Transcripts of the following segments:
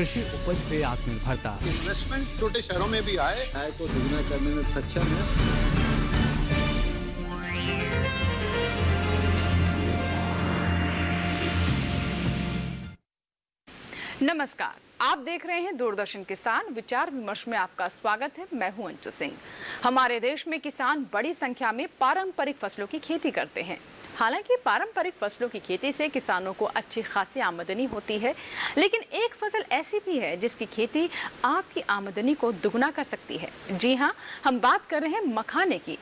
कृषि उपज से आत्मनिर्भरता। इन्वेस्टमेंट छोटे शहरों में भी आए को दुगना करने में सक्षम है। नमस्कार, आप देख रहे हैं दूरदर्शन किसान विचार विमर्श में आपका स्वागत है। मैं हूं अंशु सिंह। हमारे देश में किसान बड़ी संख्या में पारंपरिक फसलों की खेती करते हैं। हालांकि पारंपरिक फसलों की खेती से किसानों को अच्छी खासी आमदनी होती है, लेकिन एक फसल ऐसी भी है जिसकी खेती आपकी आमदनी को दुगना कर सकती है। जी हां, हम बात कर रहे हैं मखाने की।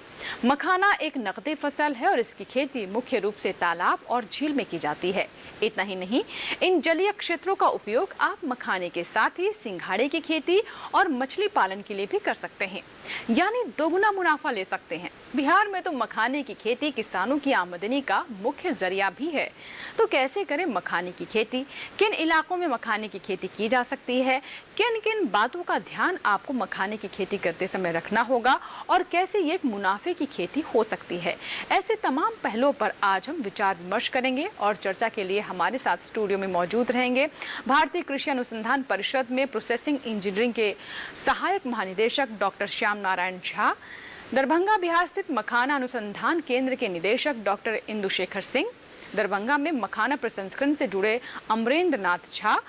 मखाना एक नकदी फसल है और इसकी खेती मुख्य रूप से तालाब और झील में की जाती है। इतना ही नहीं, इन जलीय क्षेत्रों का उपयोग आप मखाने के साथ ही सिंघाड़े की खेती और मछली पालन के लिए भी कर सकते हैं, यानी दोगुना मुनाफा ले सकते हैं। बिहार में तो मखाने की खेती किसानों की आमदनी का मुख्य जरिया भी है। तो कैसे करें मखाने की खेती, किन इलाकों में मखाने की खेती की जा सकती है, किन किन बातों का ध्यान आपको मखाने की खेती करते समय रखना होगा और कैसे ये एक मुनाफे की खेती हो सकती है, ऐसे तमाम पहलुओं पर आज हम विचार विमर्श करेंगे। और चर्चा के लिए हमारे साथ स्टूडियो में मौजूद रहेंगे भारतीय कृषि अनुसंधान परिषद में प्रोसेसिंग इंजीनियरिंग के सहायक महानिदेशक डॉक्टर श्याम नारायण झा, दरभंगा बिहार स्थित मखाना अनुसंधान केंद्र के निदेशक डॉक्टर इंदुशेखर सिंह, दरभंगा में मखाना प्रसंस्करण से जुड़े अमरेंद्र नाथ झा,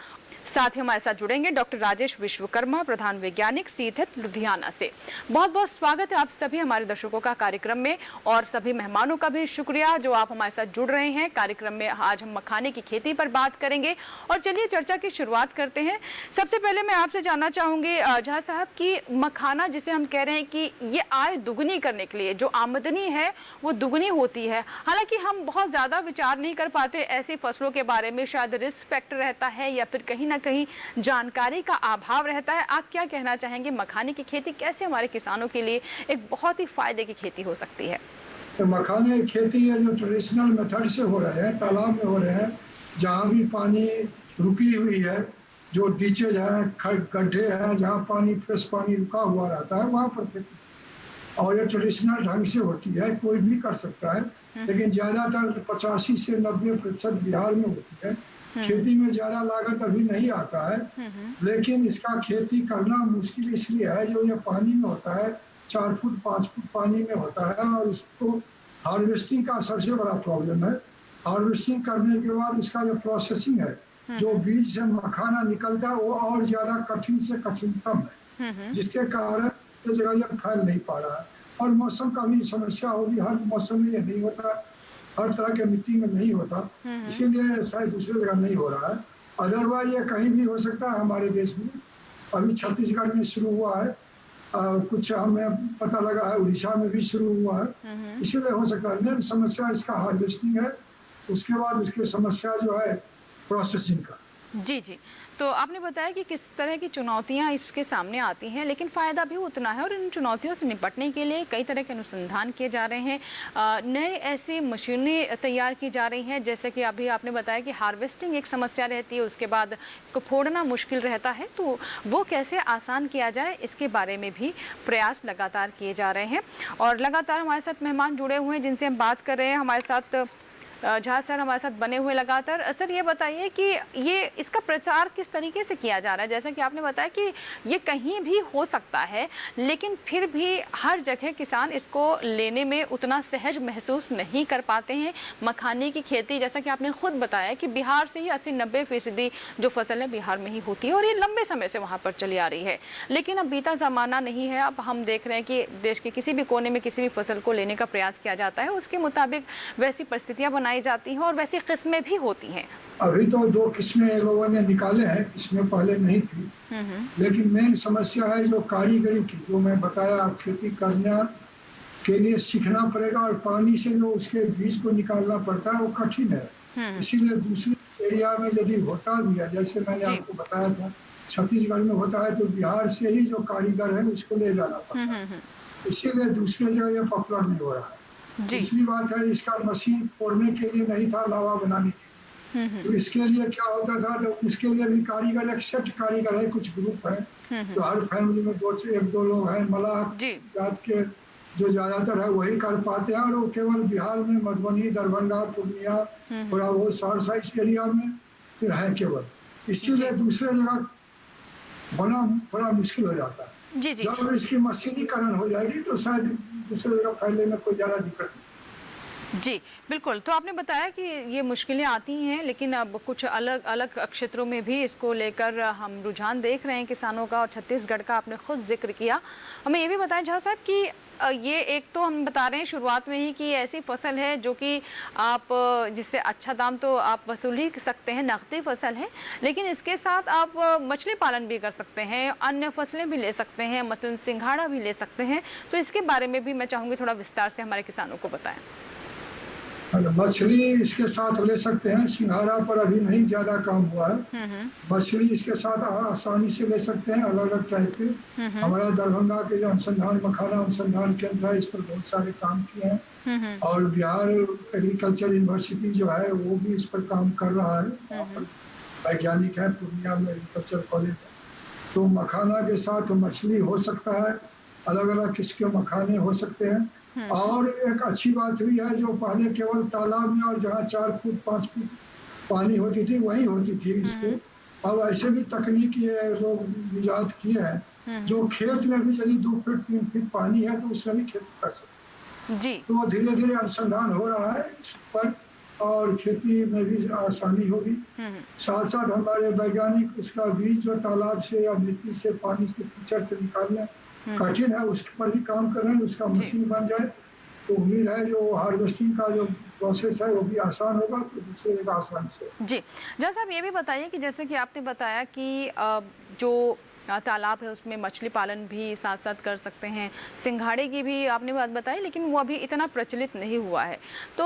साथ ही हमारे साथ जुड़ेंगे डॉक्टर राजेश विश्वकर्मा, प्रधान वैज्ञानिक सीथेट लुधियाना से। बहुत बहुत स्वागत है आप सभी हमारे दर्शकों का कार्यक्रम में, और सभी मेहमानों का भी शुक्रिया जो आप हमारे साथ जुड़ रहे हैं कार्यक्रम में। आज हम मखाने की खेती पर बात करेंगे और चलिए चर्चा की शुरुआत करते हैं। सबसे पहले मैं आपसे जानना चाहूंगी झा साहब कि मखाना जिसे हम कह रहे हैं कि ये आय दुगनी करने के लिए जो आमदनी है वो दुगनी होती है, हालांकि हम बहुत ज्यादा विचार नहीं कर पाते ऐसी फसलों के बारे में, शायद रिस्क फैक्टर रहता है या फिर कहीं ना कहीं जानकारी का अभाव रहता है। आप क्या कहना चाहेंगे, मखाने की खेती कैसे हमारे किसानों के लिए एक बहुत ही फायदे की खेती हो सकती है? तो मखाने की खेती है जो ट्रेडिशनल मेथड से हो रहे हैं, तालाब में हो रहे हैं, जहाँ भी पानी रुकी हुई है, जो डीचेज है, गड्ढे हैं, जहाँ पानी फ्रेश पानी रुका हुआ रहता है वहाँ पर खेती, और ये ट्रेडिशनल ढंग से होती है, कोई भी कर सकता है। लेकिन ज्यादातर 85 से 90% बिहार में होती है। खेती में ज्यादा लागत अभी नहीं आता है, लेकिन इसका खेती करना मुश्किल इसलिए है जो ये पानी में होता है, 4 फुट 5 फुट पानी में होता है, और उसको हार्वेस्टिंग का सबसे बड़ा प्रॉब्लम है। हार्वेस्टिंग करने के बाद उसका जो प्रोसेसिंग है, जो बीज से मखाना निकलता है, वो और ज्यादा कठिन से कठिनतम है, जिसके कारण ये जगह ये फैल नहीं पा रहा है। और मौसम का भी समस्या होगी, हर मौसम में ये नहीं होता, हर तरह के मिट्टी में नहीं होता, इसीलिए शायद दूसरी जगह नहीं हो रहा है। अदरवाइज ये कहीं भी हो सकता है हमारे देश में। अभी छत्तीसगढ़ में शुरू हुआ है, कुछ हमें पता लगा है उड़ीसा में भी शुरू हुआ है, इसीलिए हो सकता है। मेन समस्या इसका हार्वेस्टिंग है, उसके बाद उसकी समस्या जो है प्रोसेसिंग का। जी जी, तो आपने बताया कि किस तरह की चुनौतियां इसके सामने आती हैं, लेकिन फ़ायदा भी उतना है। और इन चुनौतियों से निपटने के लिए कई तरह के अनुसंधान किए जा रहे हैं, नए ऐसी मशीनें तैयार की जा रही हैं। जैसे कि अभी आपने बताया कि हार्वेस्टिंग एक समस्या रहती है, उसके बाद इसको फोड़ना मुश्किल रहता है, तो वो कैसे आसान किया जाए इसके बारे में भी प्रयास लगातार किए जा रहे हैं। और लगातार हमारे साथ मेहमान जुड़े हुए हैं जिनसे हम बात कर रहे हैं। हमारे साथ झा सर हमारे साथ बने हुए लगातार। सर ये बताइए कि ये इसका प्रचार किस तरीके से किया जा रहा है? जैसा कि आपने बताया कि ये कहीं भी हो सकता है, लेकिन फिर भी हर जगह किसान इसको लेने में उतना सहज महसूस नहीं कर पाते हैं। मखाने की खेती जैसा कि आपने खुद बताया कि बिहार से ही 80-90% जो फसल है बिहार में ही होती है और ये लंबे समय से वहाँ पर चली आ रही है। लेकिन अब बीता ज़माना नहीं है, अब हम देख रहे हैं कि देश के किसी भी कोने में किसी भी फसल को लेने का प्रयास किया जाता है, उसके मुताबिक वैसी परिस्थितियाँ बनाई जाती हैं और वैसी किस्में भी होती हैं। अभी तो 2 किस्में लोगों ने निकाले हैं, किस्में पहले नहीं थी। लेकिन मेन समस्या है जो कारीगरी की, जो मैं बताया, खेती करने के लिए सीखना पड़ेगा और पानी से जो उसके बीज को निकालना पड़ता है वो कठिन है। इसीलिए दूसरी एरिया में यदि होता भी है, जैसे मैंने आपको बताया था छत्तीसगढ़ में होता है, तो बिहार से ही जो कारीगर है उसको ले जाना पड़ता है, इसीलिए दूसरी जगह ये पॉपुलर नहीं हो रहा है। दूसरी बात है इसका मशीन फोड़ने के लिए नहीं था, लावा बनाने के लिए। तो इसके लिए क्या होता था, तो उसके लिए भी कारीगर, एक सेट कारीगर है, कुछ ग्रुप है, तो हर फैमिली में 1-2 लोग हैं मलाह जात के, जो ज्यादातर है वही कर पाते हैं। और वो केवल बिहार में मधुबनी, दरभंगा, पूर्णिया, थोड़ा वो सहरसा इस एरिया में फिर है केवल। इसीलिए दूसरे जगह होना थोड़ा मुश्किल हो जाता है। जी जी जब इसकी मशीनीकरण हो जाएगी तो शायद दूसरे जगह फैलने में कोई ज़्यादा दिक्कत नहीं। जी बिल्कुल। तो आपने बताया कि ये मुश्किलें आती हैं, लेकिन अब कुछ अलग अलग क्षेत्रों में भी इसको लेकर हम रुझान देख रहे हैं किसानों का, और छत्तीसगढ़ का आपने खुद जिक्र किया। हमें ये भी बताएं झा साहब कि ये एक तो हम बता रहे हैं शुरुआत में ही कि ऐसी फसल है जो कि आप जिससे अच्छा दाम तो आप वसूल ही सकते हैं, नकदी फसल है, लेकिन इसके साथ आप मछली पालन भी कर सकते हैं, अन्य फसलें भी ले सकते हैं, मसलन सिंघाड़ा भी ले सकते हैं। तो इसके बारे में भी मैं चाहूँगी थोड़ा विस्तार से हमारे किसानों को बताएं। मछली इसके साथ ले सकते हैं, सिंघाड़ा पर अभी नहीं ज़्यादा काम हुआ है। मछली इसके साथ आसानी से ले सकते हैं, अलग अलग टाइप के। हमारा दरभंगा के जो अनुसंधान मखाना अनुसंधान केंद्र है, इस पर बहुत सारे काम किए हैं, और बिहार एग्रीकल्चर यूनिवर्सिटी जो है वो भी इस पर काम कर रहा है। वैज्ञानिक है पूर्णिया में एग्रीकल्चर कॉलेज। तो मखाना के साथ मछली हो सकता है, अलग अलग किस्म के मखाने हो सकते हैं। और एक अच्छी बात भी है, जो पहले केवल तालाब में और जहाँ 4 फुट 5 फुट पानी होती थी वहीं होती थी इसको, अब ऐसे भी तकनीक ये लोग इजाद किए हैं जो खेत में भी यदि 2 फीट 3 फीट पानी है तो उसमें भी खेती कर सकते जी। तो धीरे धीरे अनुसंधान हो रहा है इस पर, और खेती में भी आसानी होगी। साथ साथ हमारे वैज्ञानिक उसका बीज जो तालाब से या मिट्टी से पानी से कीचड़ से निकालने कठिन है, उस पर भी काम कर रहे हैं। उसका मशीन बन जाए तो उम्मीद है जो हार्वेस्टिंग का जो प्रोसेस है वो भी आसान होगा, तो दूसरे जगह आसान से। जी जैसा आप ये भी बताइए कि जैसे कि आपने बताया कि जो तालाब है उसमें मछली पालन भी साथ साथ कर सकते हैं, सिंघाड़े की भी आपने बात बताई, लेकिन वो अभी इतना प्रचलित नहीं हुआ है। तो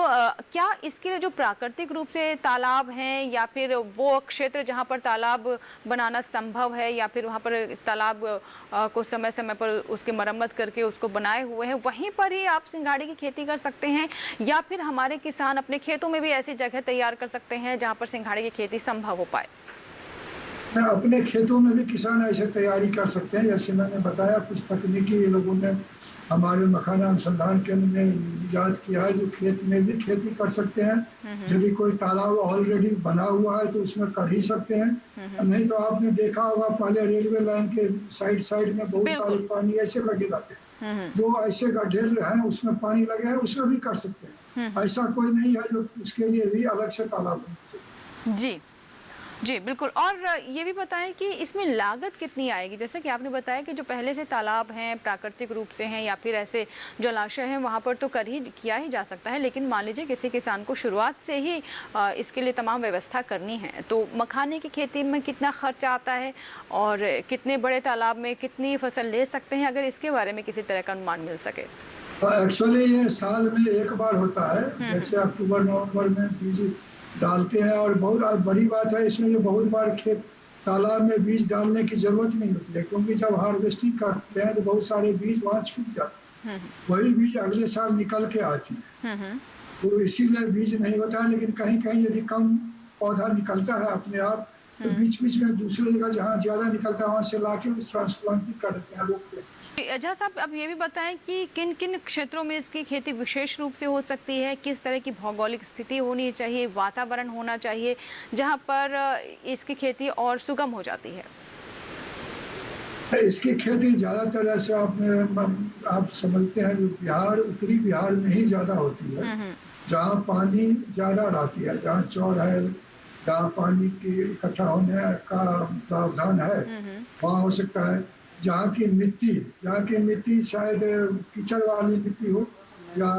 क्या इसके लिए जो प्राकृतिक रूप से तालाब हैं, या फिर वो क्षेत्र जहाँ पर तालाब बनाना संभव है, या फिर वहाँ पर तालाब को समय समय पर उसकी मरम्मत करके उसको बनाए हुए हैं, वहीं पर ही आप सिंघाड़े की खेती कर सकते हैं, या फिर हमारे किसान अपने खेतों में भी ऐसी जगह तैयार कर सकते हैं जहाँ पर सिंघाड़े की खेती संभव हो पाए? अपने खेतों में भी किसान ऐसे तैयारी कर सकते हैं, जैसे मैंने बताया कुछ तकनीकी लोगों ने हमारे मखाना अनुसंधान केंद्र में इजाद किया है, जो खेत में भी खेती कर सकते हैं। यदि कोई तालाब ऑलरेडी बना हुआ है तो उसमें कर ही सकते हैं, नहीं तो आपने देखा होगा पहले रेलवे लाइन के साइड साइड में बहुत सारे पानी ऐसे लगे रहते हैं, जो ऐसे गड्ढे हैं उसमें पानी लगे हैं, उसमें भी कर सकते हैं। ऐसा कोई नहीं है जो उसके लिए भी अलग से तालाब बना सकते। जी जी बिल्कुल। और ये भी बताएं कि इसमें लागत कितनी आएगी? जैसे कि आपने बताया कि जो पहले से तालाब हैं प्राकृतिक रूप से हैं, या फिर ऐसे जलाशय हैं, वहाँ पर तो किया ही जा सकता है, लेकिन मान लीजिए किसी किसान को शुरुआत से ही इसके लिए तमाम व्यवस्था करनी है, तो मखाने की खेती में कितना खर्चा आता है, और कितने बड़े तालाब में कितनी फसल ले सकते हैं, अगर इसके बारे में किसी तरह का अनुमान मिल सके। एक्चुअली ये साल में एक बार होता है, जैसे अक्टूबर नवंबर में बीज डालते हैं, और बहुत बड़ी बात है इसमें जो बहुत बार खेत तालाब में बीज डालने की जरूरत नहीं होती है, क्योंकि जब हार्वेस्टिंग करते हैं तो बहुत सारे बीज वहाँ छूट जाते हैं, वही बीज अगले साल निकल के आती है, तो इसीलिए बीज नहीं होता है। लेकिन कहीं कहीं यदि कम पौधा निकलता है अपने आप, तो बीच बीच में दूसरी जगह जहाँ ज्यादा निकलता है वहाँ से ला के ट्रांसप्लांटिंग कर देते हैं लोग। झा साहब अब ये भी बताएं कि किन किन क्षेत्रों में इसकी खेती विशेष रूप से हो सकती है, किस तरह की भौगोलिक स्थिति होनी चाहिए, वातावरण होना चाहिए जहां पर इसकी खेती और सुगम हो जाती है? इसकी खेती ज़्यादातर ऐसे आप समझते हैं जो बिहार उत्तरी बिहार में ही ज़्यादा होती है, जहाँ पानी ज़्यादा रहती है, जहाँ चौड़ है, जहाँ पानी की इकट्ठा होने का प्रावधान है, वहाँ हो सकता है। जहाँ की मिट्टी शायद कीचड़ वाली मिट्टी हो, या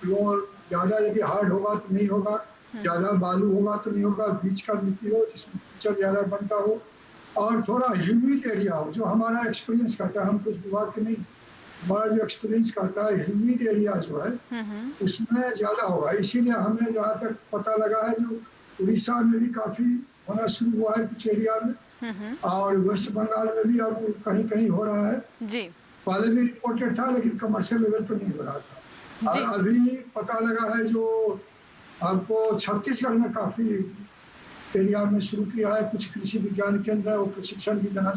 ज़्यादा यदि हार्ड होगा तो नहीं होगा, ज़्यादा बालू होगा तो नहीं होगा, बीच का मिट्टी हो जिसमें कीचड़ ज़्यादा बनता हो, और थोड़ा ह्यूमिड एरिया हो, जो हमारा एक्सपीरियंस कहता है, हम कुछ विभाग के नहीं, हमारा जो एक्सपीरियंस कहता है ह्यूमिड एरिया जो है उसमें ज़्यादा होगा। इसीलिए हमने जहाँ तक पता लगा है जो उड़ीसा में भी काफ़ी होना शुरू हुआ है कुछ एरिया में, और वेस्ट बंगाल में भी अब कहीं कहीं हो रहा है जी। पहले भी रिपोर्टेड था लेकिन कमर्शियल लेवल पर नहीं हो रहा था, और अभी पता लगा है जो आपको छत्तीसगढ़ में काफी एरिया में शुरू किया है, कुछ कृषि विज्ञान केंद्र है वो प्रशिक्षण भी देना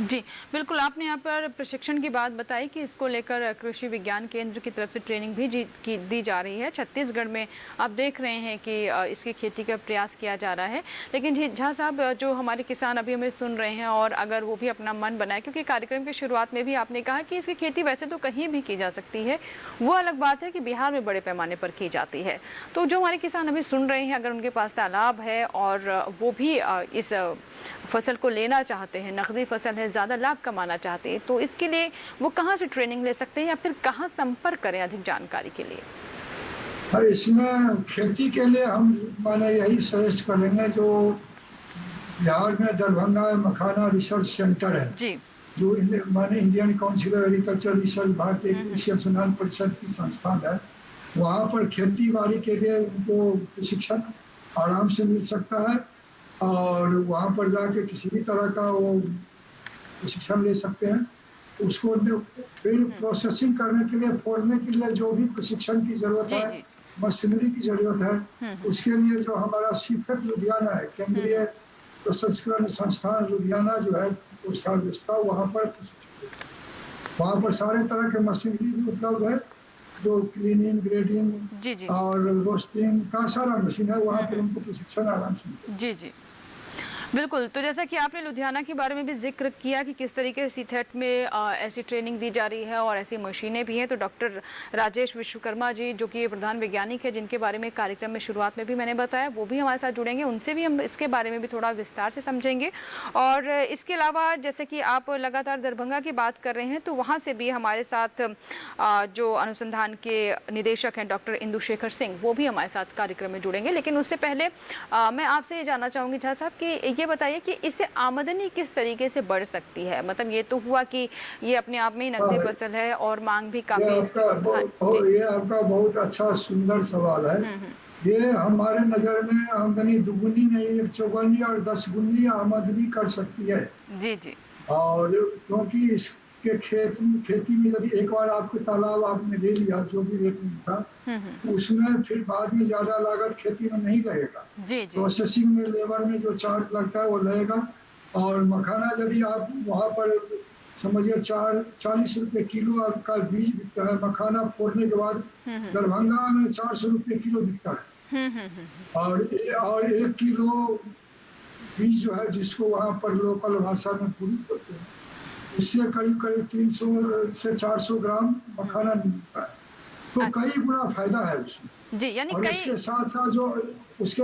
जी बिल्कुल, आपने यहाँ पर प्रशिक्षण की बात बताई कि इसको लेकर कृषि विज्ञान केंद्र की तरफ से ट्रेनिंग भी दी जा रही है। छत्तीसगढ़ में आप देख रहे हैं कि इसकी खेती का प्रयास किया जा रहा है। लेकिन जी झा साहब, जो हमारे किसान अभी हमें सुन रहे हैं और अगर वो भी अपना मन बनाए, क्योंकि कार्यक्रम की शुरुआत में भी आपने कहा कि इसकी खेती वैसे तो कहीं भी की जा सकती है, वो अलग बात है कि बिहार में बड़े पैमाने पर की जाती है। तो जो हमारे किसान अभी सुन रहे हैं, अगर उनके पास तालाब है और वो भी इस फसल को लेना चाहते हैं, नकदी फसल है, ज़्यादा लाभ कमाना चाहते हैं, तो इसके लिए वो कहाँ से ट्रेनिंग ले सकते हैं या फिर कहाँ संपर्क करें अधिक जानकारी के लिए? इसमें खेती के लिए हम माने यही सजेस्ट करेंगे, जो बिहार में दरभंगा में मखाना रिसर्च सेंटर है जी, जो माने Indian council of agriculture research, भारतीय कृषि अनुसंधान परिषद की संस्थान है। वहाँ पर खेती बाड़ी के लिए उनको प्रशिक्षण आराम से मिल सकता है और वहाँ पर जाके किसी भी तरह का वो प्रशिक्षण ले सकते हैं। उसको फिर प्रोसेसिंग करने के लिए, फोड़ने के लिए जो भी प्रशिक्षण की जरूरत है, मशीनरी की जरूरत है, उसके लिए जो हमारा सीफेट लुधियाना है, केंद्रीय प्रसंस्करण संस्थान लुधियाना जो है पोस्ट हार्वेस्ट का, वहाँ पर सारे तरह के मशीनरी भी उपलब्ध है, जो क्लीनिंग, ग्रेडिंग और रोस्टिंग का सारा मशीन है। वहाँ पर उनको प्रशिक्षण आराम से। जी जी बिल्कुल। तो जैसा कि आपने लुधियाना के बारे में भी जिक्र किया कि किस तरीके से सीथेट में ऐसी ट्रेनिंग दी जा रही है और ऐसी मशीनें भी हैं, तो डॉक्टर राजेश विश्वकर्मा जी, जो कि प्रधान वैज्ञानिक है, जिनके बारे में कार्यक्रम में शुरुआत में भी मैंने बताया, वो भी हमारे साथ जुड़ेंगे। उनसे भी हम इसके बारे में भी थोड़ा विस्तार से समझेंगे। और इसके अलावा जैसे कि आप लगातार दरभंगा की बात कर रहे हैं, तो वहाँ से भी हमारे साथ जो अनुसंधान के निदेशक हैं डॉक्टर इंदुशेखर सिंह, वो भी हमारे साथ कार्यक्रम में जुड़ेंगे। लेकिन उससे पहले मैं आपसे ये जानना चाहूँगी झा साहब कि ये बताइए कि इससे आमदनी किस तरीके से बढ़ सकती है? मतलब ये तो हुआ कि ये अपने आप में ही नकदी फसल है और मांग भी काफी। ये आपका बहुत अच्छा सुंदर सवाल है। ये हमारे नजर में आमदनी दुगुनी नहीं, 1 चौगुनी और 10 गुनी आमदनी कर सकती है। जी जी। और क्योंकि इसके खेती में यदि एक बार आपके तालाब आपने ले लिया, जो भी रेट में था, उसमें फिर बाद में ज्यादा लागत खेती में नहीं लगेगा। प्रोसेसिंग में, लेबर में जो चार्ज लगता है वो लगेगा। और मखाना यदि आप वहाँ पर समझिए 40 रुपए किलो आपका बीज बिकता है, मखाना फोड़ने के बाद दरभंगा में 400 रुपए किलो बिकता है। और 1 किलो बीज जो है, जिसको वहाँ पर लोकल भाषा में पूरी बोलते हैं, इससे करीब 300 से 400 ग्राम मखाना मिलता है। तो कई गुना फायदा है उसमें जी। यानी और उसके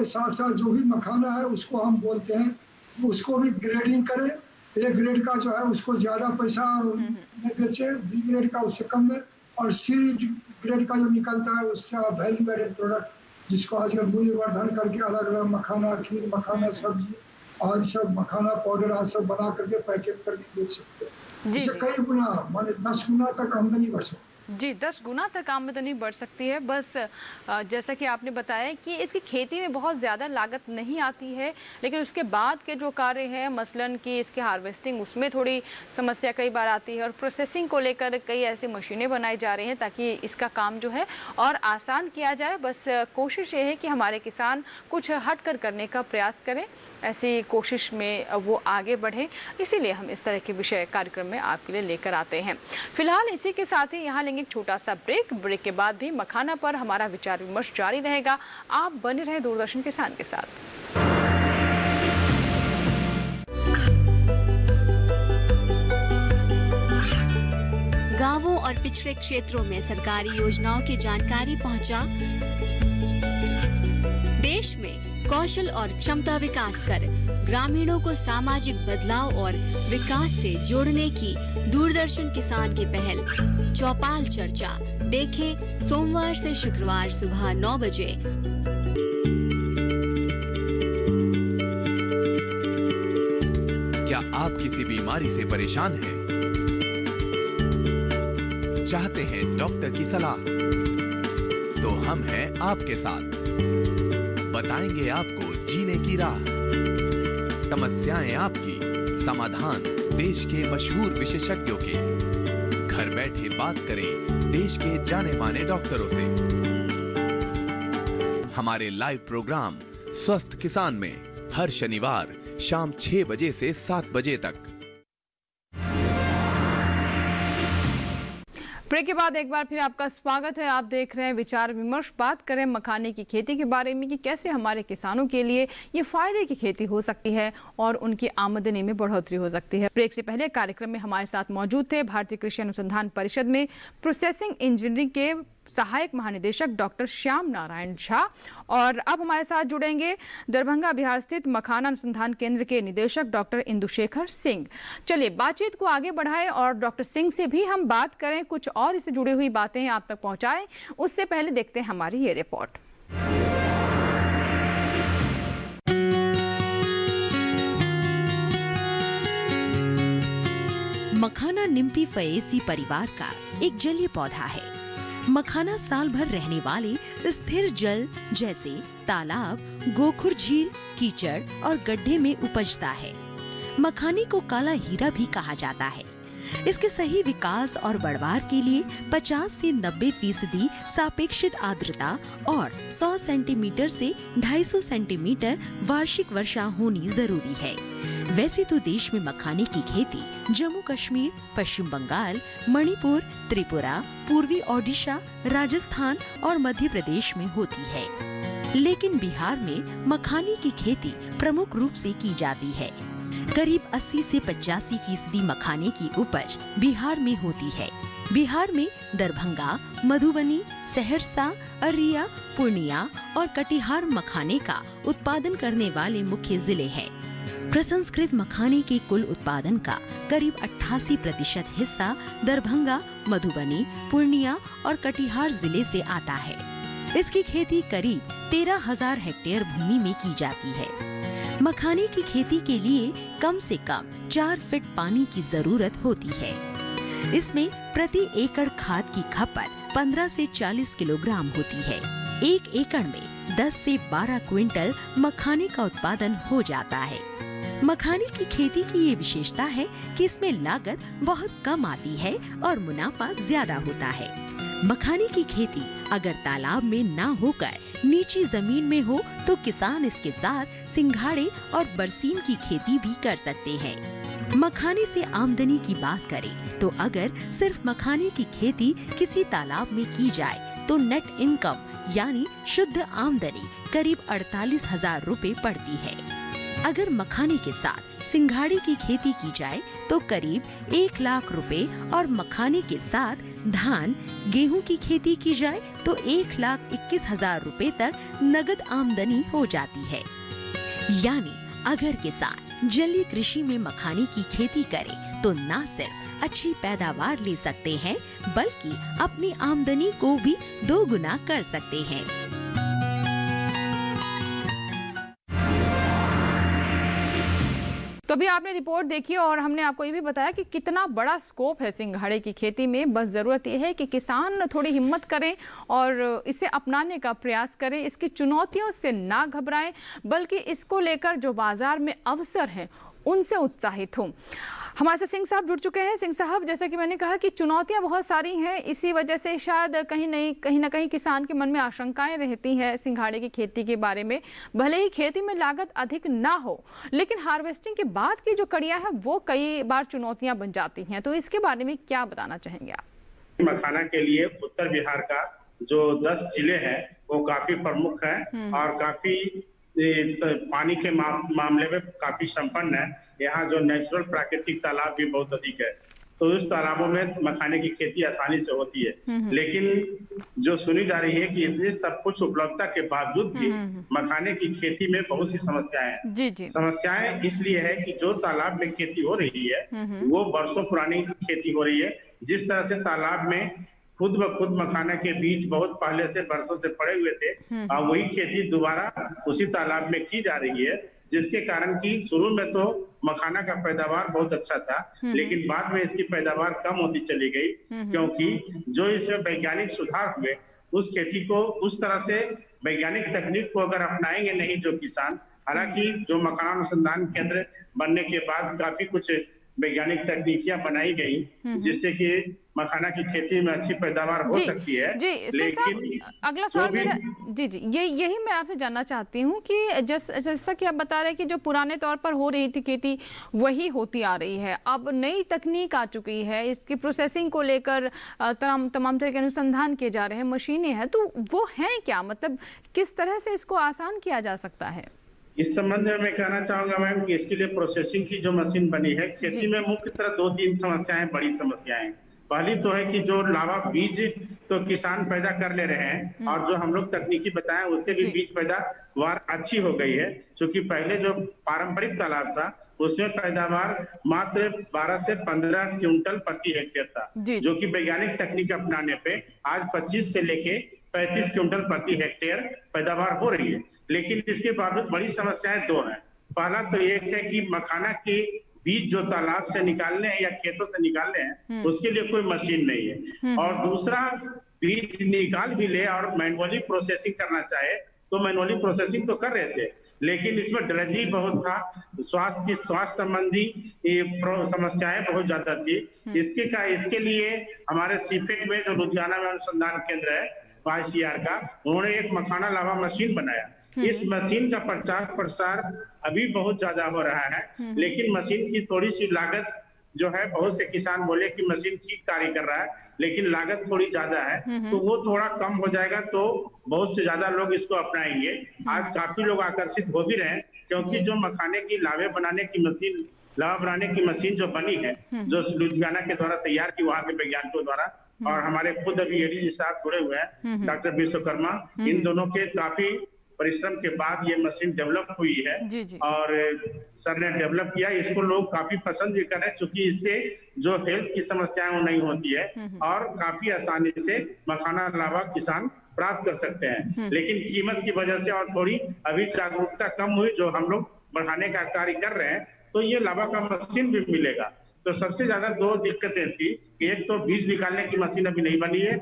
साथ साथ जो भी मखाना है उसको हम बोलते हैं, उसको भी ग्रेडिंग करें। ए ग्रेड का जो है उसको ज्यादा पैसा में बेचे, बी ग्रेड का उससे कम में, और सी ग्रेड का जो निकलता है उससे वैल्यू एडेड प्रोडक्ट, जिसको आजकल मूल्यवर्धन करके अलग अलग मखाना खीर, मखाना सब्जी, आज सब मखाना पाउडर आज सब बना करके पैकेट करके बेच सकते हैं। इससे कई गुना, माने 10 गुना तक आमदनी बढ़ सकती है। जी, 10 गुना तक आमदनी बढ़ सकती है। बस जैसा कि आपने बताया कि इसकी खेती में बहुत ज़्यादा लागत नहीं आती है, लेकिन उसके बाद के जो कार्य हैं, मसलन कि इसके हार्वेस्टिंग, उसमें थोड़ी समस्या कई बार आती है। और प्रोसेसिंग को लेकर कई ऐसी मशीनें बनाई जा रही हैं ताकि इसका काम जो है और आसान किया जाए। बस कोशिश ये है कि हमारे किसान कुछ हट कर करने का प्रयास करें, ऐसी कोशिश में वो आगे बढ़े। इसीलिए हम इस तरह के विषय कार्यक्रम में आपके लिए लेकर आते हैं। फिलहाल इसी के साथ ही यहाँ लेंगे एक छोटा सा ब्रेक के बाद भी मखाना पर हमारा विचार विमर्श जारी रहेगा। आप बने रहे दूरदर्शन किसान के साथ। गांवों और पिछड़े क्षेत्रों में सरकारी योजनाओं की जानकारी पहुंचा। देश में कौशल और क्षमता विकास कर ग्रामीणों को सामाजिक बदलाव और विकास से जोड़ने की दूरदर्शन किसान की पहल चौपाल चर्चा देखें सोमवार से शुक्रवार सुबह 9 बजे। क्या आप किसी बीमारी से परेशान हैं? चाहते हैं डॉक्टर की सलाह? तो हम हैं आपके साथ, बताएंगे आपको जीने की राह। समस्याएं आपकी, समाधान देश के मशहूर विशेषज्ञों के। घर बैठे बात करें देश के जाने माने डॉक्टरों से। हमारे लाइव प्रोग्राम स्वस्थ किसान में हर शनिवार शाम 6 बजे से 7 बजे तक ब्रेक के बाद एक बार फिर आपका स्वागत है। आप देख रहे हैं विचार विमर्श। बात करें मखाने की खेती के बारे में कि कैसे हमारे किसानों के लिए ये फायदे की खेती हो सकती है और उनकी आमदनी में बढ़ोतरी हो सकती है। ब्रेक से पहले कार्यक्रम में हमारे साथ मौजूद थे भारतीय कृषि अनुसंधान परिषद में प्रोसेसिंग इंजीनियरिंग के सहायक महानिदेशक डॉक्टर श्याम नारायण झा, और अब हमारे साथ जुड़ेंगे दरभंगा बिहार स्थित मखाना अनुसंधान केंद्र के निदेशक डॉक्टर इंदुशेखर सिंह। चलिए बातचीत को आगे बढ़ाएं और डॉक्टर सिंह से भी हम बात करें, कुछ और इससे जुड़ी हुई बातें आप तक पहुंचाएं। उससे पहले देखते हैं हमारी ये रिपोर्ट। मखाना निम्फी फयेसी परिवार का एक जलीय पौधा है। मखाना साल भर रहने वाले स्थिर जल जैसे तालाब, गोखुर झील, कीचड़ और गड्ढे में उपजता है। मखाने को काला हीरा भी कहा जाता है। इसके सही विकास और बढ़वार के लिए 50 से 90% सापेक्षित आर्द्रता और 100 सेंटीमीटर से 250 सेंटीमीटर वार्षिक वर्षा होनी जरूरी है। वैसे तो देश में मखाने की खेती जम्मू कश्मीर, पश्चिम बंगाल, मणिपुर, त्रिपुरा, पूर्वी ओडिशा, राजस्थान और मध्य प्रदेश में होती है, लेकिन बिहार में मखाने की खेती प्रमुख रूप से की जाती है। करीब 80 से 85% मखाने की उपज बिहार में होती है। बिहार में दरभंगा, मधुबनी, सहरसा, अररिया, पूर्णिया और कटिहार मखाने का उत्पादन करने वाले मुख्य जिले हैं। प्रसंस्कृत मखाने के कुल उत्पादन का करीब 88% हिस्सा दरभंगा, मधुबनी, पूर्णिया और कटिहार जिले से आता है। इसकी खेती करीब 13,000 हेक्टेयर भूमि में की जाती है। मखाने की खेती के लिए कम से कम 4 फीट पानी की जरूरत होती है। इसमें प्रति एकड़ खाद की खपत 15 से 40 किलोग्राम होती है। 1 एकड़ में 10 से 12 क्विंटल मखाने का उत्पादन हो जाता है। मखाने की खेती की ये विशेषता है कि इसमें लागत बहुत कम आती है और मुनाफा ज्यादा होता है। मखाने की खेती अगर तालाब में ना होकर नीची जमीन में हो तो किसान इसके साथ सिंघाड़े और बरसीम की खेती भी कर सकते हैं। मखाने से आमदनी की बात करें तो अगर सिर्फ मखाने की खेती किसी तालाब में की जाए तो नेट इनकम यानी शुद्ध आमदनी करीब 48,000 रुपए पड़ती है। अगर मखाने के साथ सिंघाड़े की खेती की जाए तो करीब 1 लाख रुपए और मखाने के साथ धान, गेहूं की खेती की जाए तो 1,21,000 रुपए तक नगद आमदनी हो जाती है। यानी अगर किसान जलीय कृषि में मखाने की खेती करे तो न सिर्फ अच्छी पैदावार ले सकते हैं बल्कि अपनी आमदनी को भी 2 गुना कर सकते हैं। तो अभी आपने रिपोर्ट देखी और हमने आपको ये भी बताया कि कितना बड़ा स्कोप है सिंघाड़े की खेती में। बस ज़रूरत ये है कि किसान थोड़ी हिम्मत करें और इसे अपनाने का प्रयास करें। इसकी चुनौतियों से ना घबराएं बल्कि इसको लेकर जो बाजार में अवसर हैं उनसे उत्साहित हों। हमारे साथ सिंह साहब जुड़ चुके हैं। सिंह साहब, जैसा कि मैंने कहा कि चुनौतियां बहुत सारी हैं, इसी वजह से शायद कहीं ना कहीं किसान के मन में आशंकाएं रहती हैं सिंघाड़े की खेती के बारे में। भले ही खेती में लागत अधिक ना हो लेकिन हार्वेस्टिंग के बाद की जो कड़ियां हैं वो कई बार चुनौतियां बन जाती हैं, तो इसके बारे में क्या बताना चाहेंगे आप? मखाना के लिए उत्तर बिहार का जो 10 जिले हैं वो काफी प्रमुख हैं और काफी पानी के मामले में काफी संपन्न है। यहाँ जो नेचुरल प्राकृतिक तालाब भी बहुत अधिक है, तो उस तालाबों में मखाने की खेती आसानी से होती है। लेकिन जो सुनी जा रही है कि इतने सब कुछ उपलब्धता के बावजूद भी मखाने की खेती में बहुत सी समस्याएं हैं। जी। समस्याएं इसलिए है कि जो तालाब में खेती हो रही है वो बरसों पुरानी खेती हो रही है। जिस तरह से तालाब में खुद ब खुद मखाना के बीज बहुत पहले से बरसों से पड़े हुए थे और वही खेती दोबारा उसी तालाब में की जा रही है, जिसके कारण कि शुरू में तो मखाना का पैदावार बहुत अच्छा था लेकिन बाद में इसकी पैदावार कम होती चली गई क्योंकि जो इसमें वैज्ञानिक सुधार हुए उस खेती को उस तरह से वैज्ञानिक तकनीक को अगर अपनाएंगे नहीं जो किसान, हालांकि जो मखाना अनुसंधान केंद्र बनने के बाद काफी कुछ वैज्ञानिक तकनीकियां बनाई गई जिससे कि मखाना की खेती में अच्छी पैदावार हो सकती है। जी, लेकिन अगला सवाल मेरा जी जी, यही मैं आपसे जानना चाहती हूँ कि जैसा कि आप बता रहे हैं कि जो पुराने तौर पर हो रही थी खेती वही होती आ रही है, अब नई तकनीक आ चुकी है, इसकी प्रोसेसिंग को लेकर तमाम तरह के अनुसंधान किए जा रहे हैं, मशीनें हैं, तो वो हैं क्या, मतलब किस तरह से इसको आसान किया जा सकता है? इस संबंध में मैं कहना चाहूंगा मैम कि इसके लिए प्रोसेसिंग की जो मशीन बनी है, खेती में मुख्यतः 2-3 समस्याएं, बड़ी समस्याएं। पहली तो है कि जो लावा बीज तो किसान पैदा कर ले रहे हैं और जो हम लोग तकनीकी बताएं उससे भी बीज पैदावार अच्छी हो गई है, क्योंकि पहले जो पारंपरिक तालाब था उसमें पैदावार मात्र 12 से 15 क्विंटल प्रति हेक्टेयर था, जो कि वैज्ञानिक तकनीक अपनाने पे आज 25 से लेके 35 क्विंटल प्रति हेक्टेयर पैदावार हो रही है। लेकिन इसके बावजूद बड़ी समस्याएं 2 हैं। पहला तो एक है कि मखाना के बीज जो तालाब से निकालने हैं या खेतों से निकालने हैं उसके लिए कोई मशीन नहीं है, और दूसरा बीज निकाल भी ले और मैनुअली प्रोसेसिंग करना चाहे तो मैनुअली प्रोसेसिंग तो कर रहे थे, लेकिन इसमें ड्रजी बहुत था, स्वास्थ्य संबंधी समस्याएं बहुत ज्यादा थी। इसके लिए हमारे सीफेट में जो लुधियाना में अनुसंधान केंद्र है ICR का, उन्होंने एक मखाना लावा मशीन बनाया। इस मशीन का प्रचार प्रसार अभी बहुत ज्यादा हो रहा है, लेकिन मशीन की थोड़ी सी लागत जो है, बहुत से किसान बोले कि मशीन ठीक कार्य कर रहा है लेकिन लागत थोड़ी ज्यादा है, तो वो थोड़ा कम हो जाएगा तो बहुत से ज्यादा लोग इसको अपनाएंगे। आज काफी लोग आकर्षित हो भी रहे हैं, क्योंकि जो मखाने की लावा बनाने की मशीन जो बनी है, जो लुधियाना के द्वारा तैयार की वहाँ के वैज्ञानिकों द्वारा, और हमारे खुद अभी एडीजी साहब जुड़े हुए हैं डॉक्टर विश्वकर्मा, इन दोनों के काफी परिश्रम के बाद ये मशीन डेवलप हुई है। और सर ने डेवलप किया, इसको लोग काफी पसंद भी कर रहे हैं, क्योंकि इससे जो हेल्थ की समस्याएं वो नहीं होती है और काफी आसानी से मखाना लावा किसान प्राप्त कर सकते हैं। लेकिन कीमत की वजह से और थोड़ी अभी जागरूकता कम हुई, जो हम लोग बढ़ाने का कार्य कर रहे हैं, तो ये लावा का मशीन भी मिलेगा। तो सबसे ज्यादा 2 दिक्कतें थी, एक तो बीज निकालने की मशीन अभी नहीं बनी है,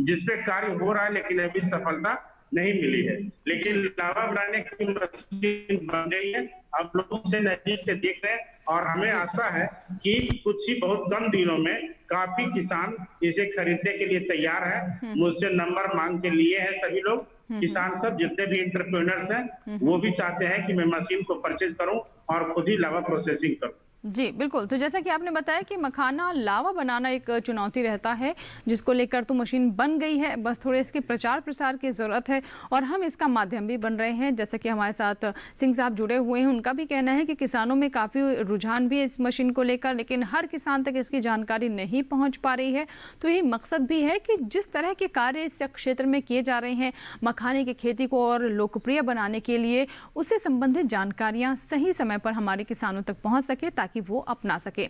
जिसपे कार्य हो रहा है लेकिन अभी सफलता नहीं मिली है, लेकिन लावा बनाने की मशीन बन गई है, अब लोग उसे नजदीक से देख रहे हैं और हमें आशा है कि कुछ ही बहुत कम दिनों में काफी किसान इसे खरीदने के लिए तैयार है। मुझसे नंबर मांग के लिए है सभी लोग, किसान सब जितने भी एंटरप्रेन्योर्स हैं वो भी चाहते हैं कि मैं मशीन को परचेज करूं और खुद ही लावा प्रोसेसिंग करूं। जी बिल्कुल, तो जैसा कि आपने बताया कि मखाना लावा बनाना एक चुनौती रहता है, जिसको लेकर तो मशीन बन गई है, बस थोड़े इसके प्रचार प्रसार की ज़रूरत है और हम इसका माध्यम भी बन रहे हैं। जैसे कि हमारे साथ सिंह साहब जुड़े हुए हैं, उनका भी कहना है कि किसानों में काफ़ी रुझान भी है इस मशीन को लेकर, लेकिन हर किसान तक इसकी जानकारी नहीं पहुँच पा रही है। तो यही मकसद भी है कि जिस तरह के कार्य इस क्षेत्र में किए जा रहे हैं मखाने की खेती को और लोकप्रिय बनाने के लिए, उससे संबंधित जानकारियाँ सही समय पर हमारे किसानों तक पहुँच सके ताकि वो अपना सके।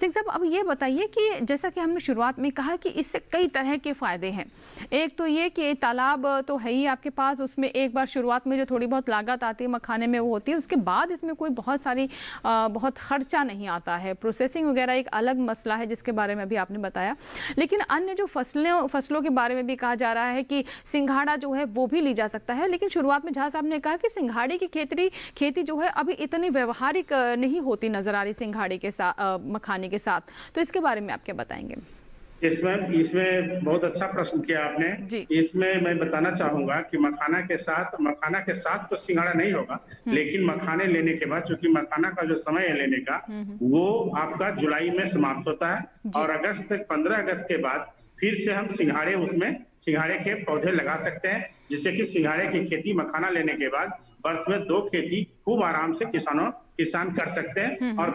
सिंह साहब, अब ये बताइए कि जैसा कि हमने शुरुआत में कहा कि इससे कई तरह के फायदे हैं। एक तो ये कि तालाब तो है ही आपके पास, उसमें एक बार शुरुआत में जो थोड़ी बहुत लागत आती है मखाने में वो होती है, उसके बाद इसमें कोई बहुत खर्चा नहीं आता है। प्रोसेसिंग वगैरह एक अलग मसला है जिसके बारे में भी आपने बताया, लेकिन अन्य जो फसलों के बारे में भी कहा जा रहा है कि सिंघाड़ा जो है वो भी ली जा सकता है, लेकिन शुरुआत में झा साहब ने कहा कि सिंघाड़े की खेती जो है अभी इतनी व्यवहारिक नहीं होती नजर आ रही सिंघाड़े के साथ, मखाने के साथ, तो इसके बारे में आप क्या बताएंगे? इसमें बहुत अच्छा प्रश्न किया आपने। इसमें मैं बताना चाहूंगा कि मखाना के साथ तो सिंघाड़ा नहीं होगा, लेकिन मखाने लेने के बाद, चूंकि मखाना का जो समय है लेने का वो आपका जुलाई में समाप्त होता है और 15 अगस्त के बाद फिर से हम सिंघाड़े के पौधे लगा सकते हैं, जिससे कि सिंघाड़े की खेती मखाना लेने के बाद वर्ष में 2 खेती खूब आराम से किसान कर सकते हैं। और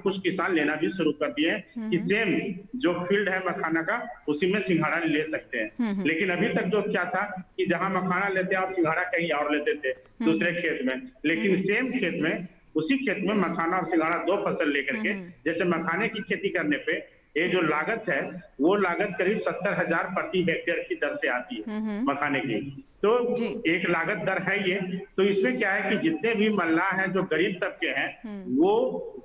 कुछ किसान लेना भी शुरू कर दिए कि सेम जो फील्ड है मखाना का उसी में सिंघाड़ा ले सकते हैं। लेकिन अभी तक जो क्या था कि जहां मखाना लेते हैं और सिंघाड़ा कहीं और लेते थे दूसरे खेत में, लेकिन सेम खेत में, उसी खेत में मखाना और सिंघाड़ा 2 फसल लेकर के, जैसे मखाने की खेती करने पे ये जो लागत है वो लागत करीब 70,000 प्रति हेक्टेयर की दर से आती है मखाने की, तो एक लागत दर है ये। तो इसमें क्या है कि जितने भी मल्लाह हैं जो गरीब तबके हैं वो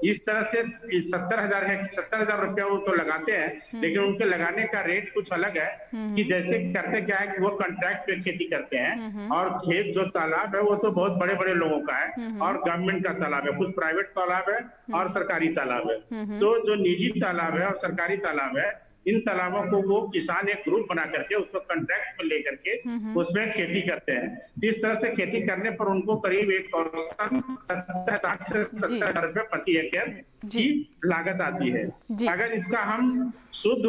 इस तरह से 70,000 रुपया वो तो लगाते हैं, लेकिन उनके लगाने का रेट कुछ अलग है कि जैसे करते क्या है कि वो कॉन्ट्रैक्ट पे खेती करते हैं और खेत जो तालाब है वो तो बहुत बड़े बड़े लोगों का है और गवर्नमेंट का तालाब है, कुछ प्राइवेट तालाब है और सरकारी तालाब है। तो जो निजी तालाब है और सरकारी तालाब है इन तालाबों को वो किसान एक ग्रुप बना करके उसको कॉन्ट्रैक्ट में लेकर के उसमें खेती करते हैं। इस तरह से खेती करने पर उनको करीब एक औसतन 60 से 70 हजार रुपए प्रति हेक्टेयर की लागत आती है। अगर इसका हम शुद्ध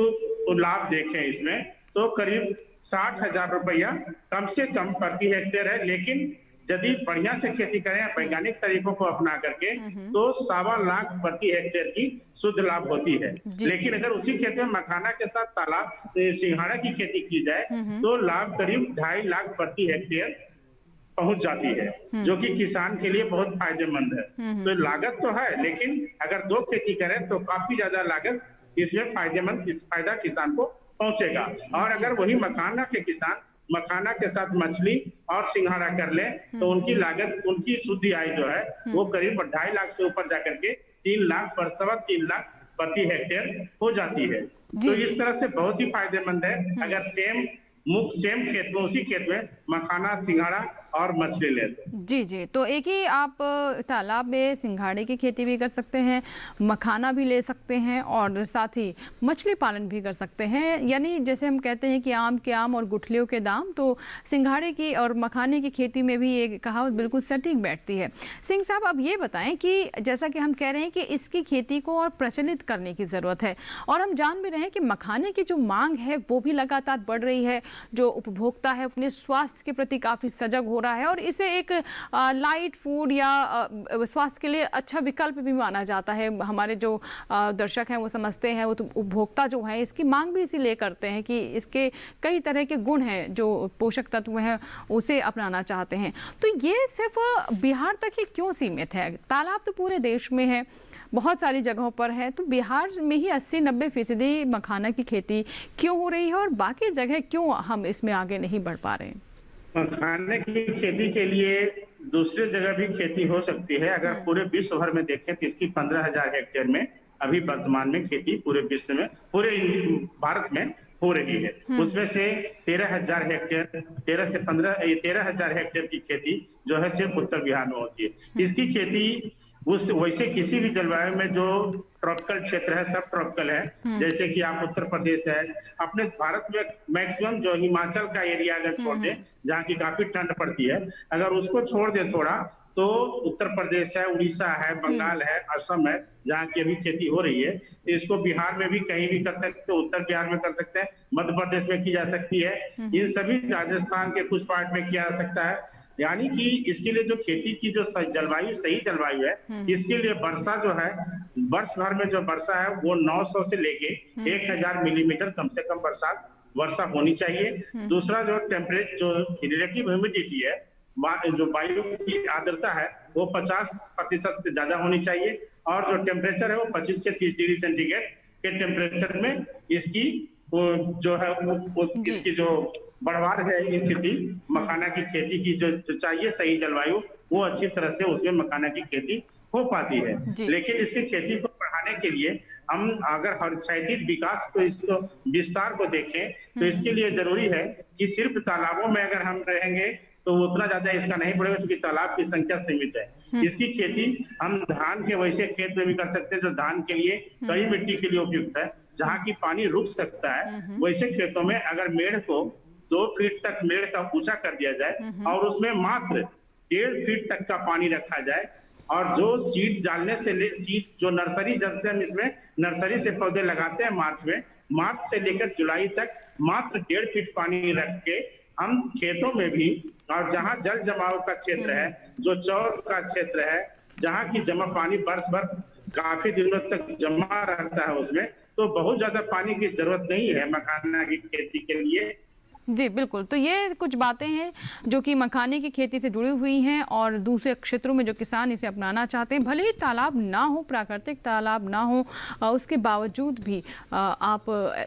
लाभ देखें इसमें तो करीब 60,000 रुपया कम से कम प्रति हेक्टेयर है। लेकिन यदि बढ़िया से खेती करें वैज्ञानिक तरीकों को अपना करके तो 2.25 लाख प्रति हेक्टेयर की शुद्ध लाभ होती है। लेकिन अगर उसी खेत में मखाना के साथ तालाब सिंघाड़ा की खेती की जाए तो लाभ करीब 2.5 लाख प्रति हेक्टेयर पहुंच जाती है, जो कि किसान के लिए बहुत फायदेमंद है। तो लागत तो है, लेकिन अगर 2 खेती करें तो काफी ज्यादा लागत इसमें फायदा किसान को पहुंचेगा। और अगर वही मखाना के किसान मखाना के साथ मछली और सिंघाड़ा कर ले तो उनकी लागत, उनकी शुद्ध आय जो है वो करीब 2.5 लाख से ऊपर जाकर के 3 लाख 3.25 लाख प्रति हेक्टेयर हो जाती है। तो इस तरह से बहुत ही फायदेमंद है अगर सेम खेत में, उसी खेत में मखाना, सिंघाड़ा और मछली लेते हैं। जी, तो एक ही आप तालाब में सिंघाड़े की खेती भी कर सकते हैं, मखाना भी ले सकते हैं और साथ ही मछली पालन भी कर सकते हैं। यानी जैसे हम कहते हैं कि आम के आम और गुठलियों के दाम, तो सिंघाड़े की और मखाने की खेती में भी ये कहावत बिल्कुल सटीक बैठती है। सिंह साहब, अब ये बताएं कि जैसा कि हम कह रहे हैं कि इसकी खेती को और प्रचलित करने की ज़रूरत है, और हम जान भी रहे हैं कि मखाने की जो मांग है वो भी लगातार बढ़ रही है। जो उपभोक्ता है अपने स्वास्थ्य के प्रति काफ़ी सजग हो रहा है और इसे एक लाइट फूड या स्वास्थ्य के लिए अच्छा विकल्प भी माना जाता है। हमारे जो दर्शक हैं वो समझते हैं, वो तो उपभोक्ता जो है इसकी मांग भी इसीलिए करते हैं कि इसके कई तरह के गुण हैं, जो पोषक तत्व हैं उसे अपनाना चाहते हैं। तो ये सिर्फ बिहार तक ही क्यों सीमित है? तालाब तो पूरे देश में है, बहुत सारी जगहों पर है, तो बिहार में ही 80-90% मखाना की खेती क्यों हो रही है और बाकी जगह क्यों हम इसमें आगे नहीं बढ़ पा रहे हैं? मखाने की खेती के लिए दूसरी जगह भी खेती हो सकती है। अगर पूरे विश्व भर में देखें तो इसकी 15,000 हेक्टेयर में अभी वर्तमान में खेती पूरे विश्व में, पूरे भारत में हो रही है। उसमें से 13,000 हेक्टेयर 13,000 हेक्टेयर की खेती जो है सिर्फ उत्तर बिहार में होती है। इसकी खेती वैसे किसी भी जलवायु में जो ट्रॉपिकल क्षेत्र है, सब ट्रॉपिकल है, जैसे कि आप उत्तर प्रदेश है, अपने भारत में मैक्सिमम जो हिमाचल का एरिया अगर छोड़ दें जहाँ की काफी ठंड पड़ती है, अगर उसको छोड़ दे थोड़ा तो उत्तर प्रदेश है, उड़ीसा है, बंगाल है, असम है, जहाँ की अभी खेती हो रही है। तो इसको बिहार में भी कहीं भी कर सकते हैं, उत्तर बिहार में कर सकते हैं, मध्य प्रदेश में की जा सकती है, इन सभी राजस्थान के कुछ पार्ट में किया जा सकता है। यानी कि इसके लिए जो खेती की जो जलवायु, सही जलवायु है, इसके लिए वर्षा जो है, वर्ष भर में जो वर्षा है वो 900 से लेके 1000 मिलीमीटर कम से कम वर्षा होनी चाहिए। दूसरा जो टेम्परेचर, जो रिलेटिव ह्यूमिडिटी है, जो वायु की आर्द्रता है, वो 50% से ज्यादा होनी चाहिए, और जो टेम्परेचर है वो 25 से 30 डिग्री सेंटीग्रेड के टेम्परेचर में इसकी जो है इसकी जो बढ़वार है स्थिति मखाना की खेती की जो चाहिए सही जलवायु, वो अच्छी तरह से उसमें मखाना की खेती हो पाती है। लेकिन इसकी खेती को बढ़ाने के लिए हम अगर हर क्षैतिज विकास को, इसको विस्तार को देखें तो इसके लिए जरूरी है कि सिर्फ तालाबों में अगर हम रहेंगे तो उतना ज्यादा इसका नहीं बढ़ेगा, क्योंकि तालाब की संख्या सीमित है। इसकी खेती हम धान के वैसे खेत में भी कर सकते हैं जो धान के लिए कड़ी मिट्टी के लिए उपयुक्त है, जहाँ की पानी रुक सकता है। वैसे खेतों में अगर मेड़ को 2 फीट तक मेड़ का ऊंचा कर दिया जाए और उसमें मात्र 1.5 फीट तक का पानी रखा जाए, और जो सीड डालने से सीड जो नर्सरी, जब से हम इसमें नर्सरी से पौधे लगाते हैं मार्च से लेकर जुलाई तक मात्र 1.5 फीट पानी रख के हम खेतों में भी, और जहाँ जल जमाव का क्षेत्र है, जो चौर का क्षेत्र है, जहाँ की जमा पानी वर्ष भर काफी दिनों तक जमा रहता है, उसमें तो बहुत ज्यादा पानी की जरूरत नहीं है मखाना की खेती के लिए। जी बिल्कुल, तो ये कुछ बातें हैं जो कि मखाने की खेती से जुड़ी हुई हैं, और दूसरे क्षेत्रों में जो किसान इसे अपनाना चाहते हैं, भले ही तालाब ना हो, प्राकृतिक तालाब ना हो, उसके बावजूद भी आप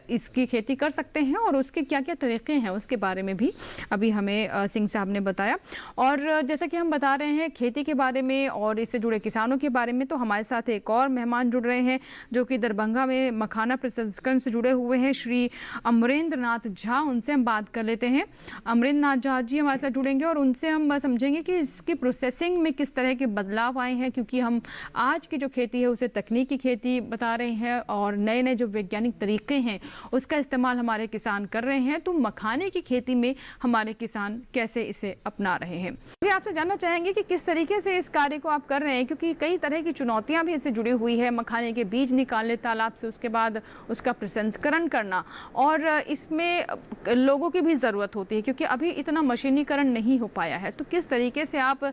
इसकी खेती कर सकते हैं, और उसके क्या क्या तरीके हैं उसके बारे में भी अभी हमें सिंह साहब ने बताया। और जैसा कि हम बता रहे हैं खेती के बारे में और इससे जुड़े किसानों के बारे में, तो हमारे साथ एक और मेहमान जुड़ रहे हैं जो कि दरभंगा में मखाना प्रसंस्करण से जुड़े हुए हैं, श्री अमरेंद्र नाथ झा। उनसे हम बात बात कर लेते हैं। अमरिंदर नाथ झा जी हमारे साथ जुड़ेंगे और उनसे हम समझेंगे कि इसकी प्रोसेसिंग में किस तरह के बदलाव आए हैं, क्योंकि हम आज की जो खेती है उसे तकनीकी खेती बता रहे हैं और नए नए जो वैज्ञानिक तरीके हैं उसका इस्तेमाल हमारे किसान कर रहे हैं। तो मखाने की खेती में हमारे किसान कैसे इसे अपना रहे हैं, ये आपसे जानना चाहेंगे कि किस तरीके से इस कार्य को आप कर रहे हैं, क्योंकि कई तरह की चुनौतियां भी इससे जुड़ी हुई है। मखाने के बीज निकालने तालाब से, उसके बाद उसका प्रसंस्करण करना, और इसमें लोगों की भी ज़रूरत होती है क्योंकि अभी इतना मशीनीकरण नहीं हो पाया है। तो किस तरीके से आप